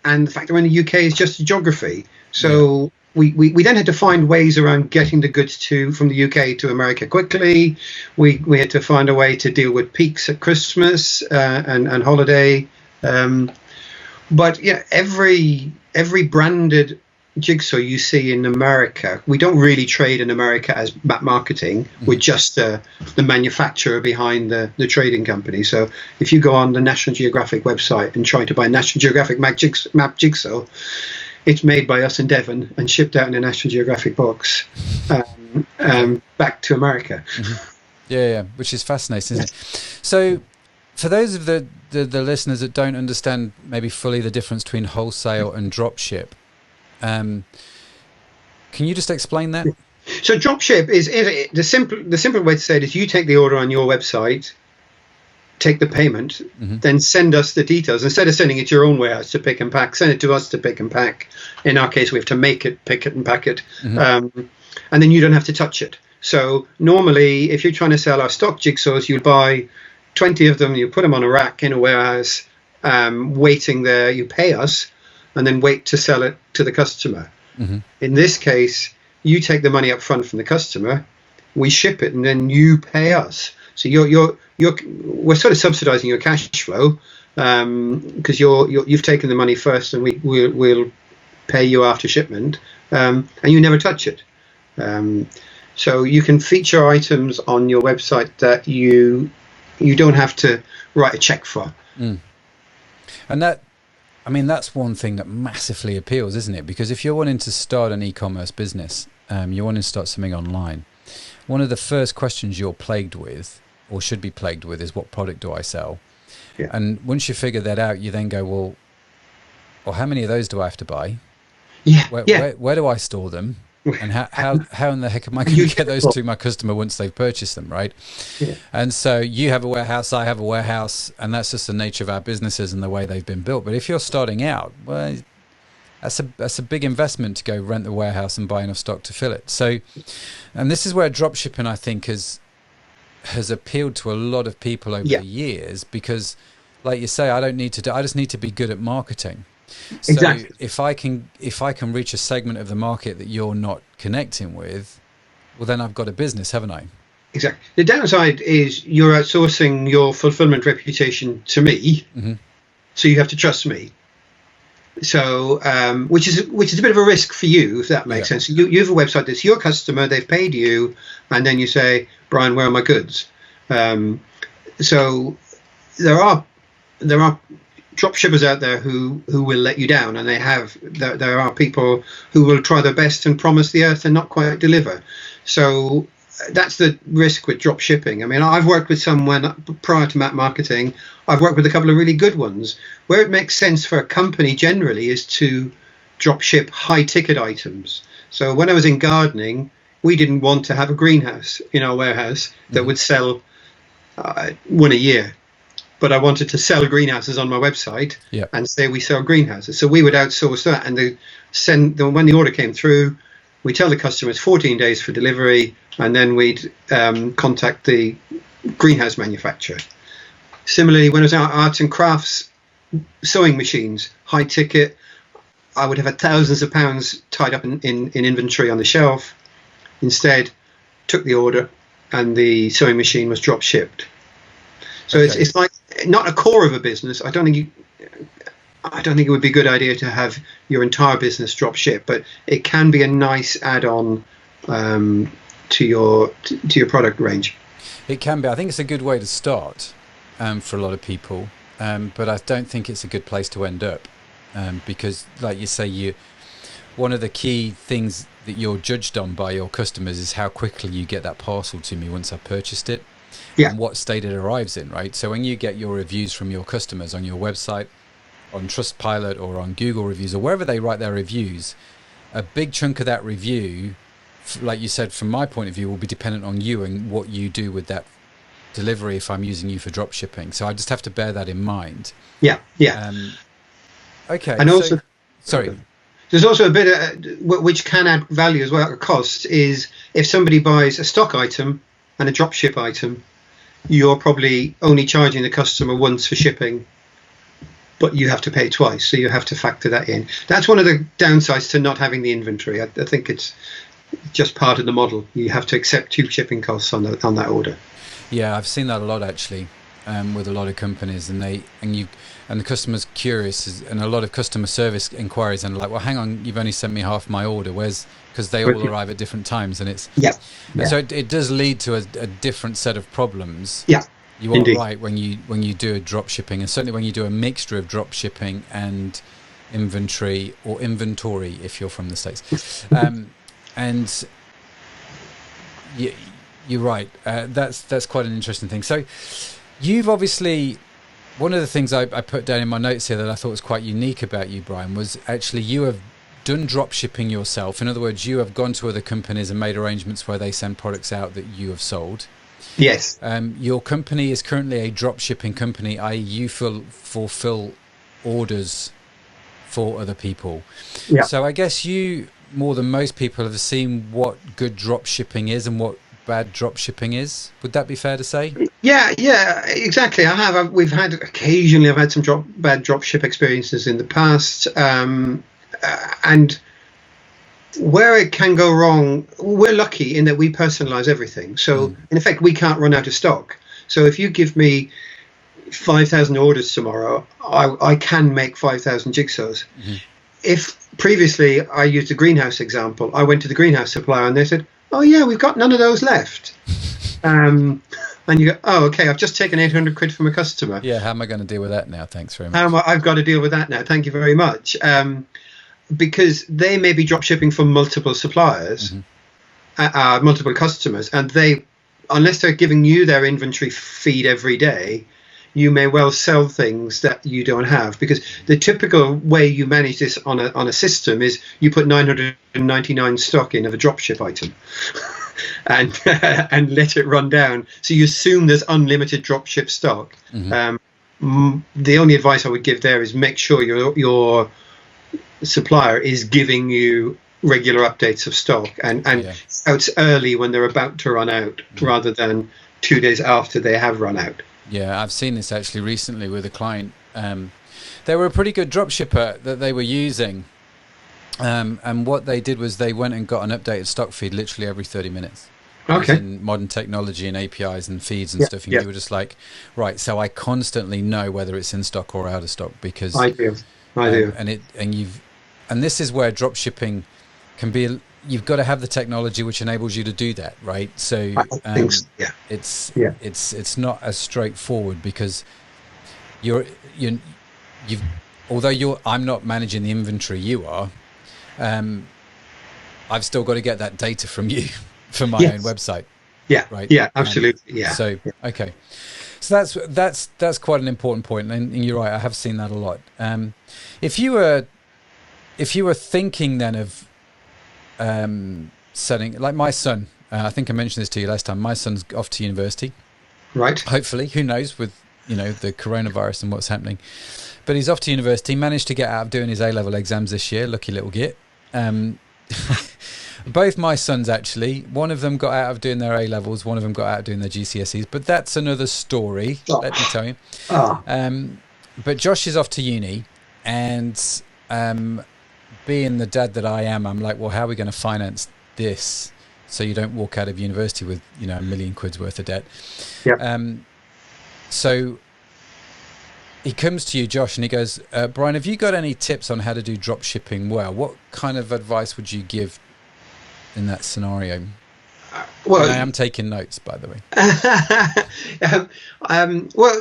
and the fact that we're in the UK is just geography. So we then had to find ways around getting the goods from the UK to America quickly. We had to find a way to deal with peaks at Christmas and holiday. But yeah, every branded jigsaw you see in America. We don't really trade in America as map marketing. We're just the manufacturer behind the trading company. So if you go on the National Geographic website and try to buy National Geographic map jigsaw, it's made by us in Devon and shipped out in a National Geographic box back to America. Yeah, which is fascinating, isn't it? So for those of the listeners that don't understand maybe fully the difference between wholesale and dropship, can you just explain that? So dropship is the simple way to say it is you take the order on your website, take the payment, then send us the details. Instead of sending it to your own warehouse to pick and pack, send it to us to pick and pack. In our case, we have to make it, pick it and pack it. And then you don't have to touch it. So normally, if you're trying to sell our stock jigsaws, you'll buy 20 of them, you put them on a rack in a warehouse, waiting there, you pay us, and then wait to sell it to the customer. In this case, you take the money up front from the customer, we ship it, and then you pay us. So we're sort of subsidizing your cash flow because you've taken the money first, and we'll pay you after shipment, and you never touch it. So you can feature items on your website that you don't have to write a check for. And that's one thing that massively appeals, isn't it? Because if you're wanting to start an e-commerce business, you're wanting to start something online, one of the first questions you're plagued with, or should be plagued with, is what product do I sell? Yeah. And once you figure that out, you then go, well, how many of those do I have to buy? Where do I store them? And how in the heck am I going to get those to my customer once they've purchased them, right? Yeah. And so you have a warehouse, I have a warehouse, and that's just the nature of our businesses and the way they've been built. But if you're starting out, well, that's a big investment to go rent the warehouse and buy enough stock to fill it. So, and this is where dropshipping, I think, has appealed to a lot of people over the years, because, like you say, I just need to be good at marketing. So exactly. if I can reach a segment of the market that you're not connecting with, well, then I've got a business, haven't I? Exactly. The downside is you're outsourcing your fulfillment reputation to me, so you have to trust me. So, which is a bit of a risk for you, if that makes sense. You have a website that's your customer, they've paid you, and then you say, Brian, where are my goods? So there are dropshippers out there who will let you down, and there are people who will try their best and promise the earth and not quite deliver. So that's the risk with drop shipping. I mean, I've worked with someone prior to map marketing. I've worked with a couple of really good ones. Where it makes sense for a company generally is to drop ship high ticket items. So when I was in gardening, we didn't want to have a greenhouse in our warehouse that would sell one a year. But I wanted to sell greenhouses on my website and say we sell greenhouses. So we would outsource that, and when the order came through, we tell the customer it's 14 days for delivery, and then we'd contact the greenhouse manufacturer. Similarly, when I was out arts and crafts, sewing machines, high ticket, I would have had thousands of pounds tied up in inventory on the shelf. Instead, took the order, and the sewing machine was drop shipped. So it's like not a core of a business. I don't think it would be a good idea to have your entire business drop ship, but it can be a nice add-on to your product range. It can be. I think it's a good way to start for a lot of people, but I don't think it's a good place to end up because, like you say, one of the key things that you're judged on by your customers is how quickly you get that parcel to me once I've purchased it. And what state it arrives in, right? So when you get your reviews from your customers on your website, on Trustpilot or on Google reviews or wherever they write their reviews, a big chunk of that review, like you said, from my point of view, will be dependent on you and what you do with that delivery if I'm using you for drop shipping. So I just have to bear that in mind. Okay. And also, sorry. There's also a bit which can add value as well at cost is if somebody buys a stock item and a drop ship item, you're probably only charging the customer once for shipping, but you have to pay twice, so you have to factor that in. That's one of the downsides to not having the inventory. I think it's just part of the model. You have to accept 2 shipping costs on that order. Yeah, I've seen that a lot actually. with a lot of companies, and the customer's curious, and a lot of customer service inquiries, and like, well, hang on, you've only sent me half my order. Where's, because they all arrive at different times, and it's and so it does lead to a different set of problems. Yeah, you are right when you do a drop shipping, and certainly when you do a mixture of drop shipping and inventory if you're from the States, and you're right. That's quite an interesting thing. So you've obviously, one of the things I put down in my notes here that I thought was quite unique about you, Brian, was actually you have done drop shipping yourself. In other words, you have gone to other companies and made arrangements where they send products out that you have sold. Yes. Your company is currently a drop shipping company, i.e. you fulfill orders for other people. Yeah. So I guess you, more than most people, have seen what good drop shipping is and what bad drop shipping is. Would that be fair to say? Yeah, exactly. I have. I've had some bad drop ship experiences in the past, and where it can go wrong, we're lucky in that we personalize everything. So in effect, we can't run out of stock. So if you give me 5,000 orders tomorrow, I can make 5,000 jigsaws. Mm-hmm. If previously I used a greenhouse example, I went to the greenhouse supplier and they said, "Oh yeah, we've got none of those left." And you go, "Oh, okay, I've just taken 800 quid from a customer. Yeah, how am I going to deal with that now? Thanks very much. I've got to deal with that now. Thank you very much." Because they may be drop shipping from multiple suppliers, multiple customers, and they, unless they're giving you their inventory feed every day, you may well sell things that you don't have. Because the typical way you manage this on a system is you put 999 stock in of a dropship item and let it run down. So you assume there's unlimited dropship stock. Mm-hmm. The only advice I would give there is make sure your supplier is giving you regular updates of stock and out early when they're about to run out, rather than 2 days after they have run out. Yeah, I've seen this actually recently with a client. They were a pretty good drop shipper that they were using. And what they did was they went and got an updated stock feed literally every 30 minutes. Okay. Using modern technology and APIs and feeds and stuff. And you were just like, right, so I constantly know whether it's in stock or out of stock, because I do. And this is where drop shipping can be. You've got to have the technology which enables you to do that, right? So it's not as straightforward, because I'm not managing the inventory, you are. I've still got to get that data from you for my own website. Yeah. Right. Yeah. Absolutely. Okay. So that's quite an important point, and you're right. I have seen that a lot. If you were thinking then of setting, like my son, I think I mentioned this to you last time. My son's off to university, right? Hopefully, who knows with the coronavirus and what's happening. But he's off to university. Managed to get out of doing his A-level exams this year. Lucky little git. Both my sons, actually, one of them got out of doing their A-levels, one of them got out of doing their GCSEs, but that's another story, let me tell you. But Josh is off to uni, and being the dad that I am, I'm like, well, how are we going to finance this so you don't walk out of university with, $1 million quid's worth of debt? So he comes to you, Josh, and he goes, Brian, have you got any tips on how to do drop shipping well? What kind of advice would you give in that scenario? Well, and I am taking notes, by the way. Well,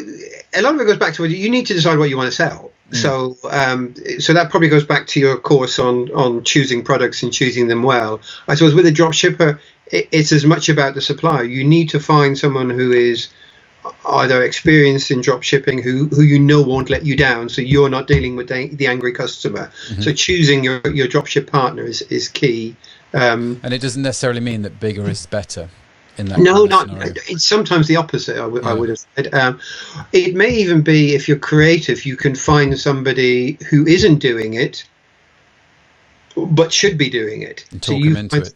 a lot of it goes back to you need to decide what you want to sell. So that probably goes back to your course on choosing products and choosing them well. I suppose with a drop shipper, it's as much about the supplier. You need to find someone who is either experienced in drop shipping, who won't let you down, so you're not dealing with the angry customer. Mm-hmm. So choosing your dropship partner is key. And it doesn't necessarily mean that bigger is better in that. No, not. It's sometimes the opposite. I would have said. It may even be, if you're creative, you can find somebody who isn't doing it, but should be doing it. And talk them into it.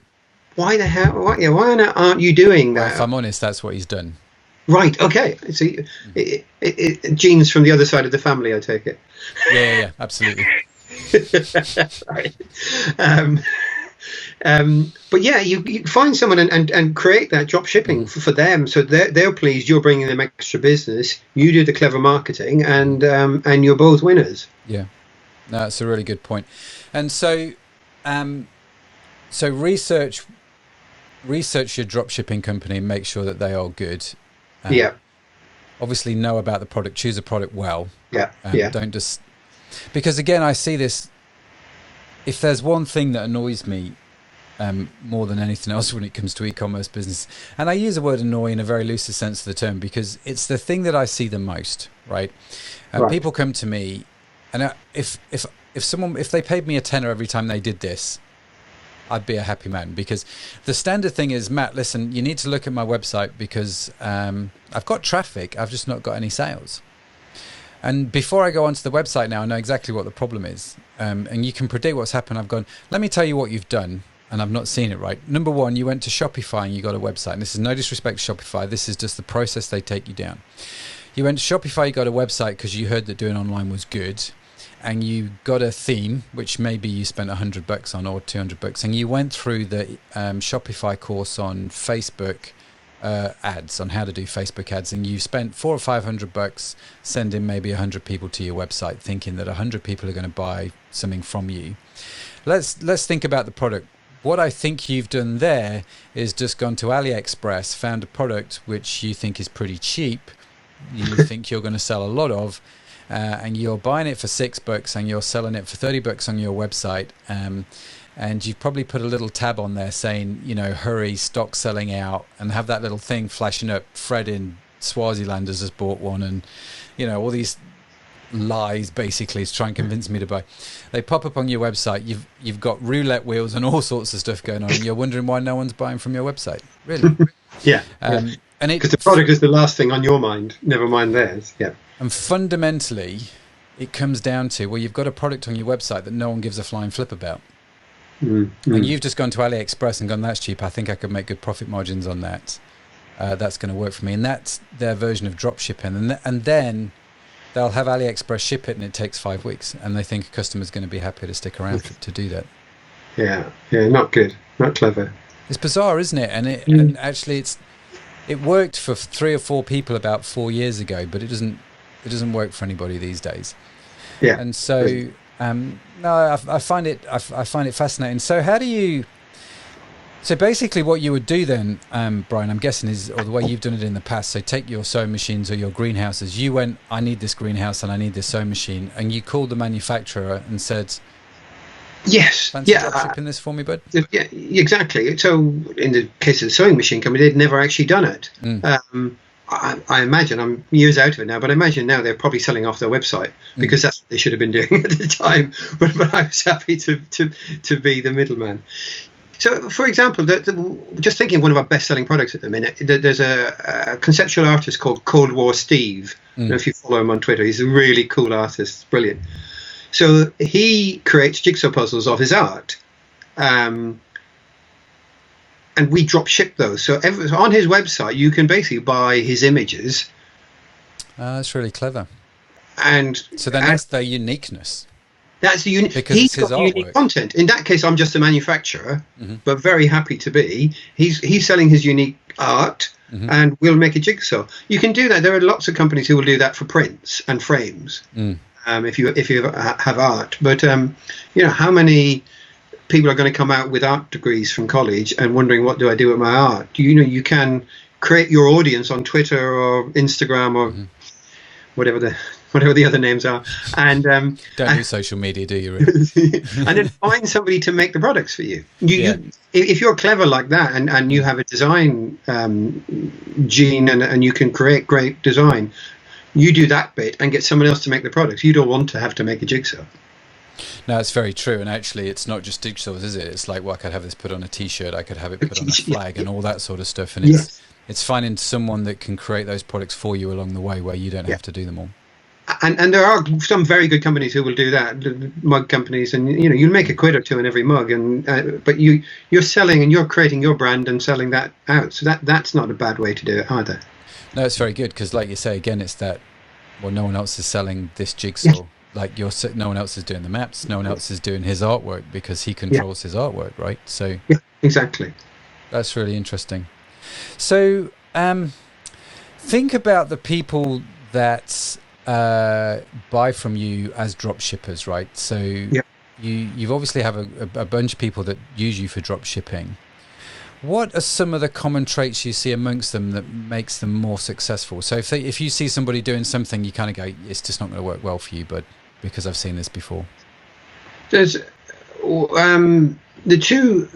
Why the hell? Why aren't you doing that? Well, if I'm honest, that's what he's done. Right. Okay. See, genes from the other side of the family, I take it. Yeah. Absolutely. Right. But yeah, you find someone and create that drop shipping for them, so they're pleased. You're bringing them extra business. You do the clever marketing, and you're both winners. Yeah, no, that's a really good point. And so, so research your drop shipping company and make sure that they are good. Yeah. Obviously, know about the product. Choose a product well. Yeah. Don't just, because again, I see this. If there's one thing that annoys me more than anything else when it comes to e-commerce business, and I use the word annoy in a very loose sense of the term because it's the thing that I see the most, right? Right. People come to me, and if they paid me a tenner every time they did this, I'd be a happy man, because the standard thing is, Matt, listen, you need to look at my website because I've got traffic, I've just not got any sales. And before I go onto the website now, I know exactly what the problem is. And you can predict what's happened. I've gone, let me tell you what you've done. And I've not seen it right. Number one, you went to Shopify and you got a website. And this is no disrespect to Shopify. This is just the process they take you down. You went to Shopify, you got a website because you heard that doing online was good. And you got a theme, which maybe you spent $100 on or $200. And you went through the Shopify course on Facebook ads, on how to do Facebook ads, and you spent $400 or $500 sending maybe 100 people to your website, thinking that 100 people are going to buy something from you. Let's think about the product. What I think you've done there is just gone to AliExpress, found a product which you think is pretty cheap, you think you're going to sell a lot of, and you're buying it for $6 and you're selling it for $30 on your website. And you've probably put a little tab on there saying, hurry, stock selling out, and have that little thing flashing up. Fred in Swaziland has just bought one, and, all these lies basically to try and convince me to buy. They pop up on your website. You've got roulette wheels and all sorts of stuff going on, and you're wondering why no one's buying from your website. Really? Yeah. And because the product is the last thing on your mind, never mind theirs. Yeah. And fundamentally, it comes down to, well, you've got a product on your website that no one gives a flying flip about. Mm-hmm. And you've just gone to AliExpress and gone, that's cheap, I think I could make good profit margins on that. That's going to work for me. And that's their version of drop shipping. And then they'll have AliExpress ship it, and it takes 5 weeks. And they think a customer's going to be happy to stick around to do that. Yeah, not good, not clever. It's bizarre, isn't it? And actually, it worked for 3 or 4 people about 4 years ago, but it doesn't work for anybody these days. Yeah. And so... no, I find it fascinating. So how do you? So basically, what you would do then, Brian, I'm guessing or the way you've done it in the past. So take your sewing machines or your greenhouses. You went, I need this greenhouse and I need this sewing machine, and you called the manufacturer and said, "Yes, fancy dropshipping this for me, bud." Yeah, exactly. So in the case of the sewing machine company, they'd never actually done it. I imagine, I'm years out of it now, but I imagine now they're probably selling off their website because that's what they should have been doing at the time. But I was happy to be the middleman. So, for example, just thinking of one of our best-selling products at the minute, there's a conceptual artist called Cold War Steve. I don't know if you follow him on Twitter. He's a really cool artist, brilliant. So he creates jigsaw puzzles of his art. And we drop ship those. So on his website, you can basically buy his images. That's really clever. And so then that's their uniqueness. That's the unique. He's got unique content. In that case, I'm just a manufacturer, but very happy to be. He's selling his unique art, and we'll make a jigsaw. You can do that. There are lots of companies who will do that for prints and frames. If you have art, but how many people are going to come out with art degrees from college and wondering, what do I do with my art? You can create your audience on Twitter or Instagram or whatever the other names are, and don't do social media, do you? Really? And then find somebody to make the products for you. If you're clever like that, and you have a design gene, and you can create great design, you do that bit and get someone else to make the products. You don't want to have to make a jigsaw. No, it's very true. And actually, it's not just jigsaws, is it? It's like, well, I could have this put on a T-shirt, I could have it put on a flag, and all that sort of stuff. And it's finding someone that can create those products for you along the way, where you don't have to do them all. And there are some very good companies who will do that, mug companies, and you'll make a quid or two in every mug, and but you're selling and you're creating your brand and selling that out. So that's not a bad way to do it either. No, it's very good, because like you say, again, it's that, well, no one else is selling this jigsaw. like no one else is doing the maps, no one else is doing his artwork because he controls his artwork, right? So Yeah, exactly. that's really interesting. So think about the people that buy from you as drop shippers, right? So you've obviously have a bunch of people that use you for drop shipping. What are some of the common traits you see amongst them that makes them more successful? So if you see somebody doing something, you kind of go, it's just not going to work well for you, but because I've seen this before. There's the two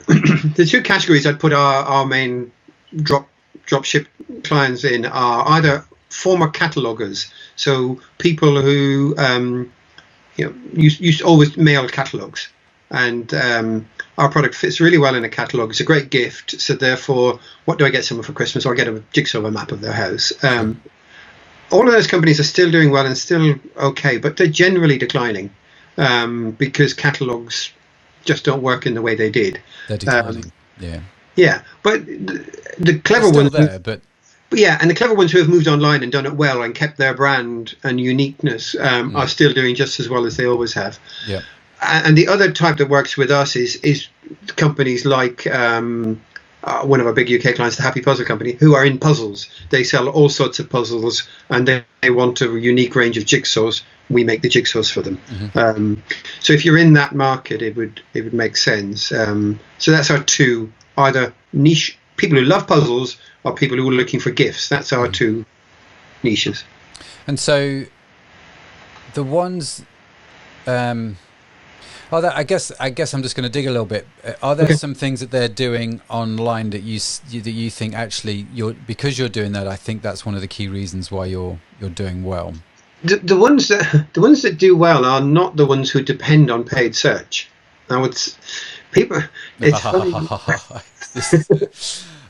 the two categories I'd put our main dropship clients in are either former catalogers, so people who used to always mail catalogs, and our product fits really well in a catalog. It's a great gift. So therefore, what do I get someone for Christmas? Or I get a jigsaw map of their house. All of those companies are still doing well and still okay, but they're generally declining because catalogs just don't work in the way they did. They're declining. Yeah, but the clever ones there, but yeah, and the clever ones who have moved online and done it well and kept their brand and uniqueness are still doing just as well as they always have. Yeah. And the other type that works with us is companies like one of our big UK clients, the Happy Puzzle Company, who are in puzzles. They sell all sorts of puzzles, and they want a unique range of jigsaws. We make the jigsaws for them. So if you're in that market, it would make sense. So that's our two, either niche people who love puzzles or people who are looking for gifts. That's our two niches. And so the ones. I guess I'm just going to dig a little bit. Are there some things that they're doing online that you think actually because you're doing that? I think that's one of the key reasons why you're doing well. The ones that do well are not the ones who depend on paid search. Now it's funny.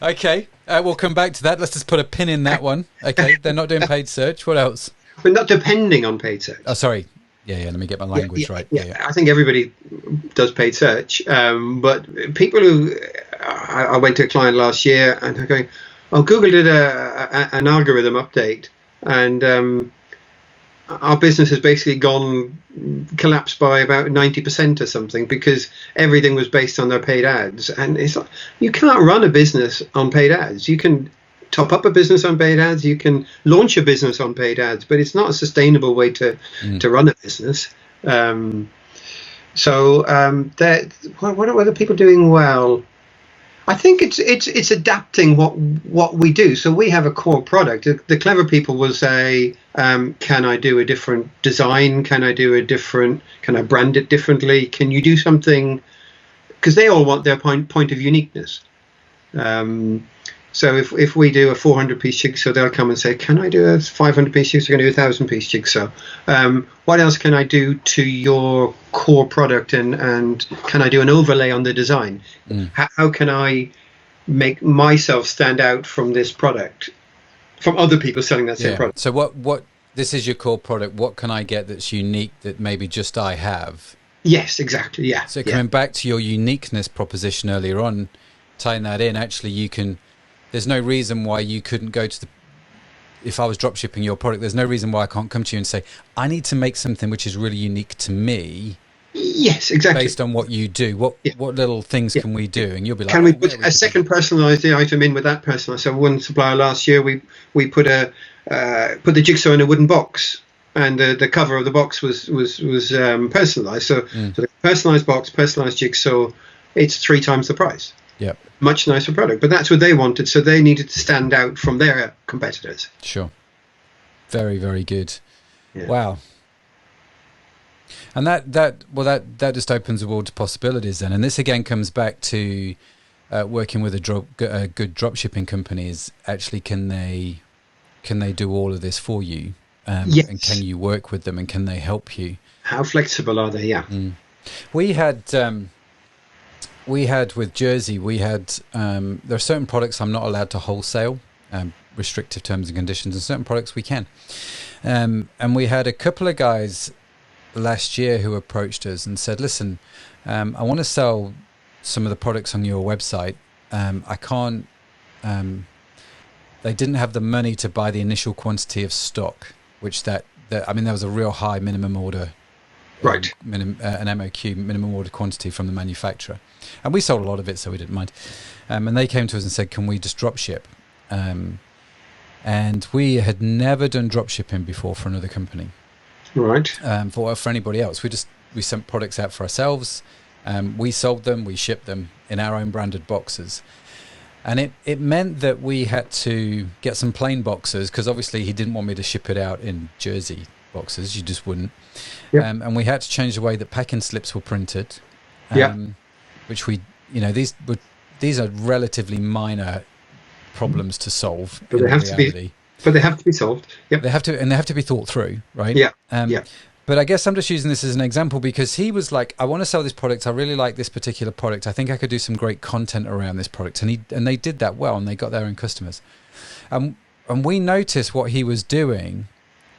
Okay, we'll come back to that. Let's just put a pin in that one. Okay, they're not doing paid search. What else? We're not depending on paid search. Oh, sorry. Yeah. Let me get my language right. Yeah. I think everybody does paid search, but people who I went to a client last year and they're going, "Oh, Google did an algorithm update, and our business has basically collapsed by about 90% or something because everything was based on their paid ads." And it's like, you can't run a business on paid ads. You can top up a business on paid ads, you can launch a business on paid ads, but it's not a sustainable way to run a business. So what are other people doing well? I think it's adapting what we do. So we have a core product. The clever people will say, can I do a different design? Can I brand it differently? Can you do something? Because they all want their point of uniqueness. So if we do a 400-piece jigsaw, they'll come and say, can I do a 500-piece jigsaw? Can I do a 1,000-piece jigsaw? What else can I do to your core product? And can I do an overlay on the design? How can I make myself stand out from this product, from other people selling that same product? So what this is your core product. What can I get that's unique that maybe just I have? Yes, exactly. Yeah. So coming back to your uniqueness proposition earlier on, tying that in, actually you can... There's no reason why you couldn't go to if I was drop shipping your product, there's no reason why I can't come to you and say, I need to make something which is really unique to me. Yes, exactly. Based on what you do. What little things can we do? And you'll be like, can we put a second personalised item in with that personalised? So one supplier last year, we put the jigsaw in a wooden box, and the cover of the box was personalised. So the personalised box, personalised jigsaw, it's 3 times the price. Yeah. Much nicer product, but that's what they wanted, so they needed to stand out from their competitors. Sure. Very, very good. Yeah. Wow. And that just opens the world to possibilities then. And this again comes back to working with a good dropshipping company. Is actually can they do all of this for you? Yes. And can you work with them? And can they help you? How flexible are they? Yeah. We had with Jersey, there are certain products I'm not allowed to wholesale, restrictive terms and conditions, and certain products we can. And we had a couple of guys last year who approached us and said, listen, I want to sell some of the products on your website. I can't, they didn't have the money to buy the initial quantity of stock, which there was a real high minimum order Right. an MOQ, minimum order quantity, from the manufacturer, and we sold a lot of it, so we didn't mind. And they came to us and said, "Can we just drop ship?" And we had never done drop shipping before for another company, Right. For anybody else. We sent products out for ourselves. We sold them, we shipped them in our own branded boxes. And it meant that we had to get some plain boxes, because obviously he didn't want me to ship it out in jersey boxes. You just wouldn't. Yep. And we had to change the way that packing slips were printed, which these are relatively minor problems to solve. But they have to be. But they have to be solved. Yep. They have to be thought through, right? Yeah. But I guess I'm just using this as an example because he was like, "I want to sell this product. I really like this particular product. I think I could do some great content around this product." And they did that well, and they got their own customers. And we noticed what he was doing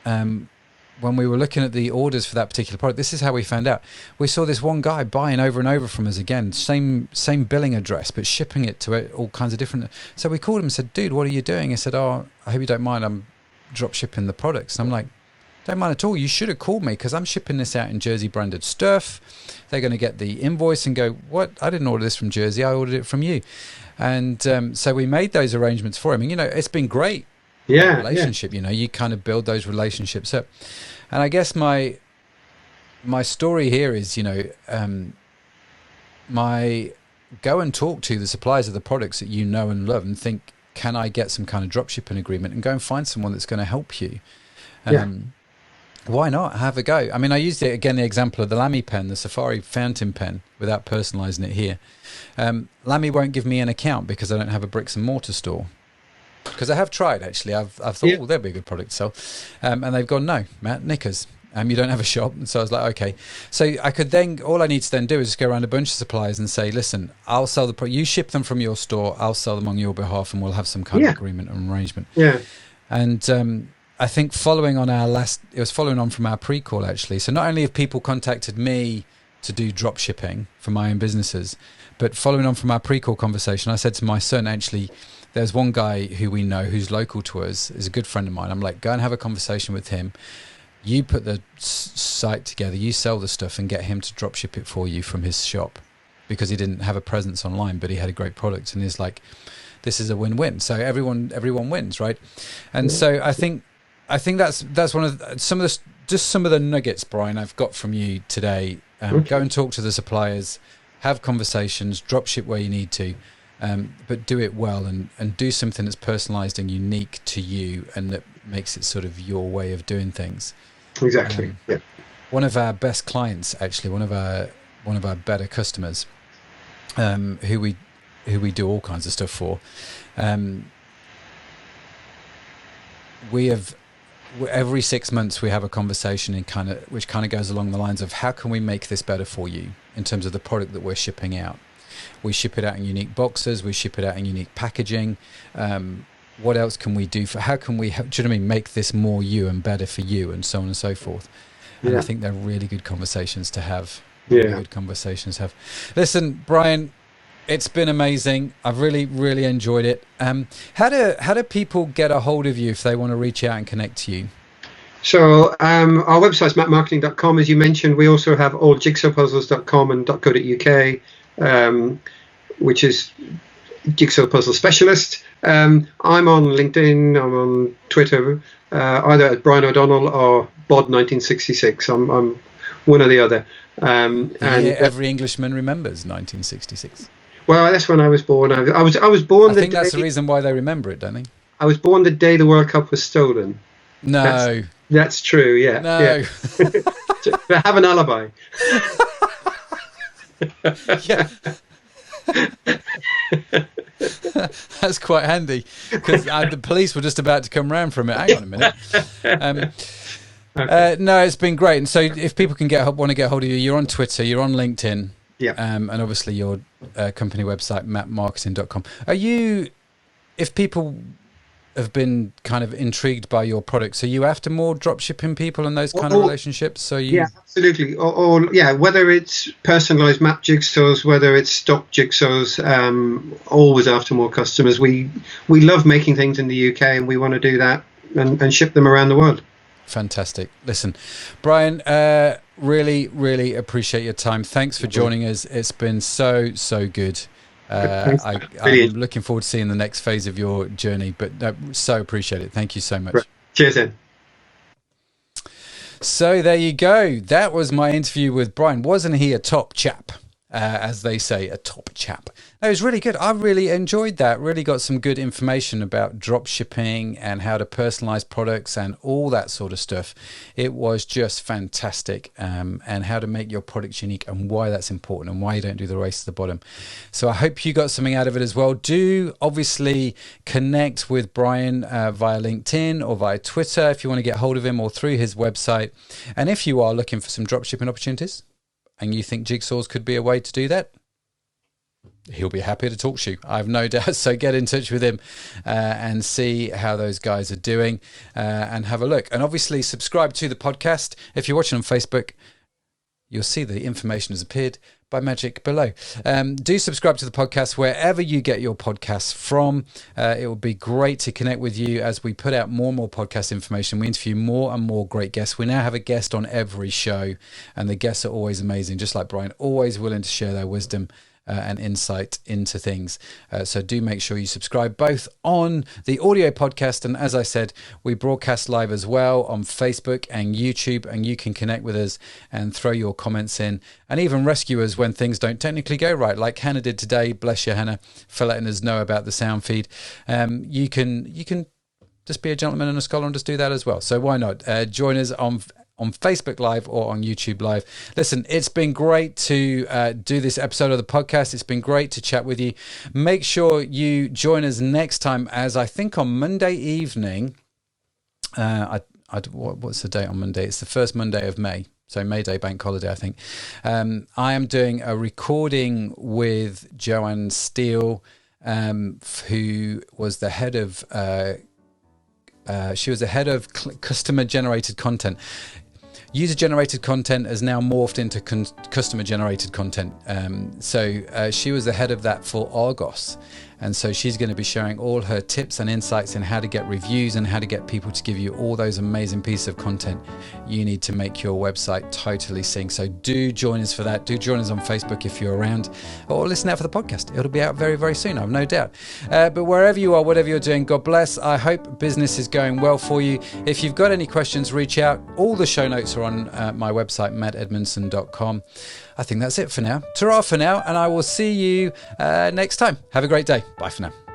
when we were looking at the orders for that particular product. This is how we found out. We saw this one guy buying over and over from us again, same billing address, but shipping it to all kinds of different. So we called him and said, "Dude, what are you doing?" He said, "Oh, I hope you don't mind. I'm drop shipping the products." And I'm like, "Don't mind at all. You should have called me, because I'm shipping this out in Jersey branded stuff. They're going to get the invoice and go, 'What? I didn't order this from Jersey. I ordered it from you.'" And so we made those arrangements for him. And, it's been great. Relationship, you kind of build those relationships up. And I guess my story here is, my go and talk to the suppliers of the products that you know and love and think, can I get some kind of drop shipping agreement, and go and find someone that's going to help you. Why not have a go? I mean, I used the example of the Lamy pen, the Safari fountain pen, without personalizing it here. Lamy won't give me an account because I don't have a bricks and mortar store. Because I have tried, actually. I've thought, that'd be a good product to sell. And they've gone, "No, Matt, knickers. You don't have a shop." And so I was like, okay. So I could then, all I need to then do is just go around a bunch of suppliers and say, "Listen, I'll sell the product. You ship them from your store. I'll sell them on your behalf, and we'll have some kind of agreement and arrangement." Yeah. And I think following on from our pre-call, actually. So not only have people contacted me to do drop shipping for my own businesses, but following on from our pre-call conversation, I said to my son, actually, there's one guy who we know who's local to us, is a good friend of mine. I'm like, go and have a conversation with him. You put the site together, you sell the stuff, and get him to drop ship it for you from his shop, because he didn't have a presence online, but he had a great product. And he's like, this is a win-win. So everyone wins, right? And so I think that's one of some of the nuggets, Brian, I've got from you today. Go and talk to the suppliers, have conversations, drop ship where you need to. But do it well, and do something that's personalized and unique to you, and that makes it sort of your way of doing things. Exactly. One of our best clients, actually, one of our better customers, who we do all kinds of stuff for. We have every 6 months we have a conversation which kind of goes along the lines of, how can we make this better for you in terms of the product that we're shipping out. We ship it out in unique boxes. We ship it out in unique packaging. What else can we do how can we, do you know what I mean, make this more you and better for you, and so on and so forth. And I think they're really good conversations to have. Really good conversations to have. Listen, Brian, it's been amazing. I've really, really enjoyed it. How do people get a hold of you if they want to reach out and connect to you? So our website's mapmarketing.com, as you mentioned. We also have alljigsawpuzzles.com and .co.uk, which is Jigsaw Puzzle Specialist. I'm on LinkedIn. I'm on Twitter, either at Brian O'Donnell or Bod1966. I'm one or the other. And every Englishman remembers 1966. Well, that's when I was born. I was born. I think that's the reason why they remember it, don't they? I was born the day the World Cup was stolen. No. That's true, yeah. No. Yeah. I have an alibi. Yeah. That's quite handy, because the police were just about to come round from it. Hang on a minute. No, it's been great. And so if people want to get hold of you, you're on Twitter, you're on LinkedIn. Yeah. And obviously your company website, mapmarketing.com. If people have been kind of intrigued by your products, are you after more drop shipping people and those kind of relationships? Yeah, absolutely. Whether it's personalized map jigsaws, whether it's stock jigsaws, always after more customers. We love making things in the UK, and we want to do that and ship them around the world. Fantastic. Listen, Brian, really, really appreciate your time. Thanks for joining us. It's been so good. I'm looking forward to seeing the next phase of your journey, but so appreciate it. Thank you so much. Cheers, Ed. So there you go. That was my interview with Brian. Wasn't he a top chap? As they say, a top chap. It was really good. I really enjoyed that. Really got some good information about drop shipping and how to personalize products and all that sort of stuff. It was just fantastic. And how to make your products unique and why that's important and why you don't do the race to the bottom. So I hope you got something out of it as well. Do obviously connect with Brian via LinkedIn or via Twitter if you want to get hold of him, or through his website. And if you are looking for some drop shipping opportunities, and you think jigsaws could be a way to do that, he'll be happy to talk to you. I have no doubt. So get in touch with him and see how those guys are doing and have a look. And obviously subscribe to the podcast. If you're watching on Facebook, you'll see the information has appeared by magic below. Do subscribe to the podcast wherever you get your podcasts from. It will be great to connect with you as we put out more and more podcast information. We interview more and more great guests. We now have a guest on every show, and the guests are always amazing, just like Brian, always willing to share their wisdom and insight into things. So do make sure you subscribe both on the audio podcast, and as I said, we broadcast live as well on Facebook and YouTube, and you can connect with us and throw your comments in and even rescue us when things don't technically go right, like Hannah did today. Bless you, Hannah, for letting us know about the sound feed. You can just be a gentleman and a scholar and just do that as well. So why not join us on Facebook Live or on YouTube Live. Listen, it's been great to do this episode of the podcast. It's been great to chat with you. Make sure you join us next time, as I think on Monday evening, what's the date on Monday? It's the first Monday of May. So May Day, bank holiday, I think. I am doing a recording with Joanne Steele, who was the head of... she was the head of customer-generated content. User-generated content has now morphed into customer-generated content. So she was the head of that for Argos. And so she's going to be sharing all her tips and insights in how to get reviews and how to get people to give you all those amazing pieces of content you need to make your website totally sing. So do join us for that. Do join us on Facebook if you're around, or listen out for the podcast. It'll be out very, very soon, I've no doubt. But wherever you are, whatever you're doing, God bless. I hope business is going well for you. If you've got any questions, reach out. All the show notes are on my website, mattedmondson.com. I think that's it for now. Ta-ra for now, and I will see you next time. Have a great day. Bye for now.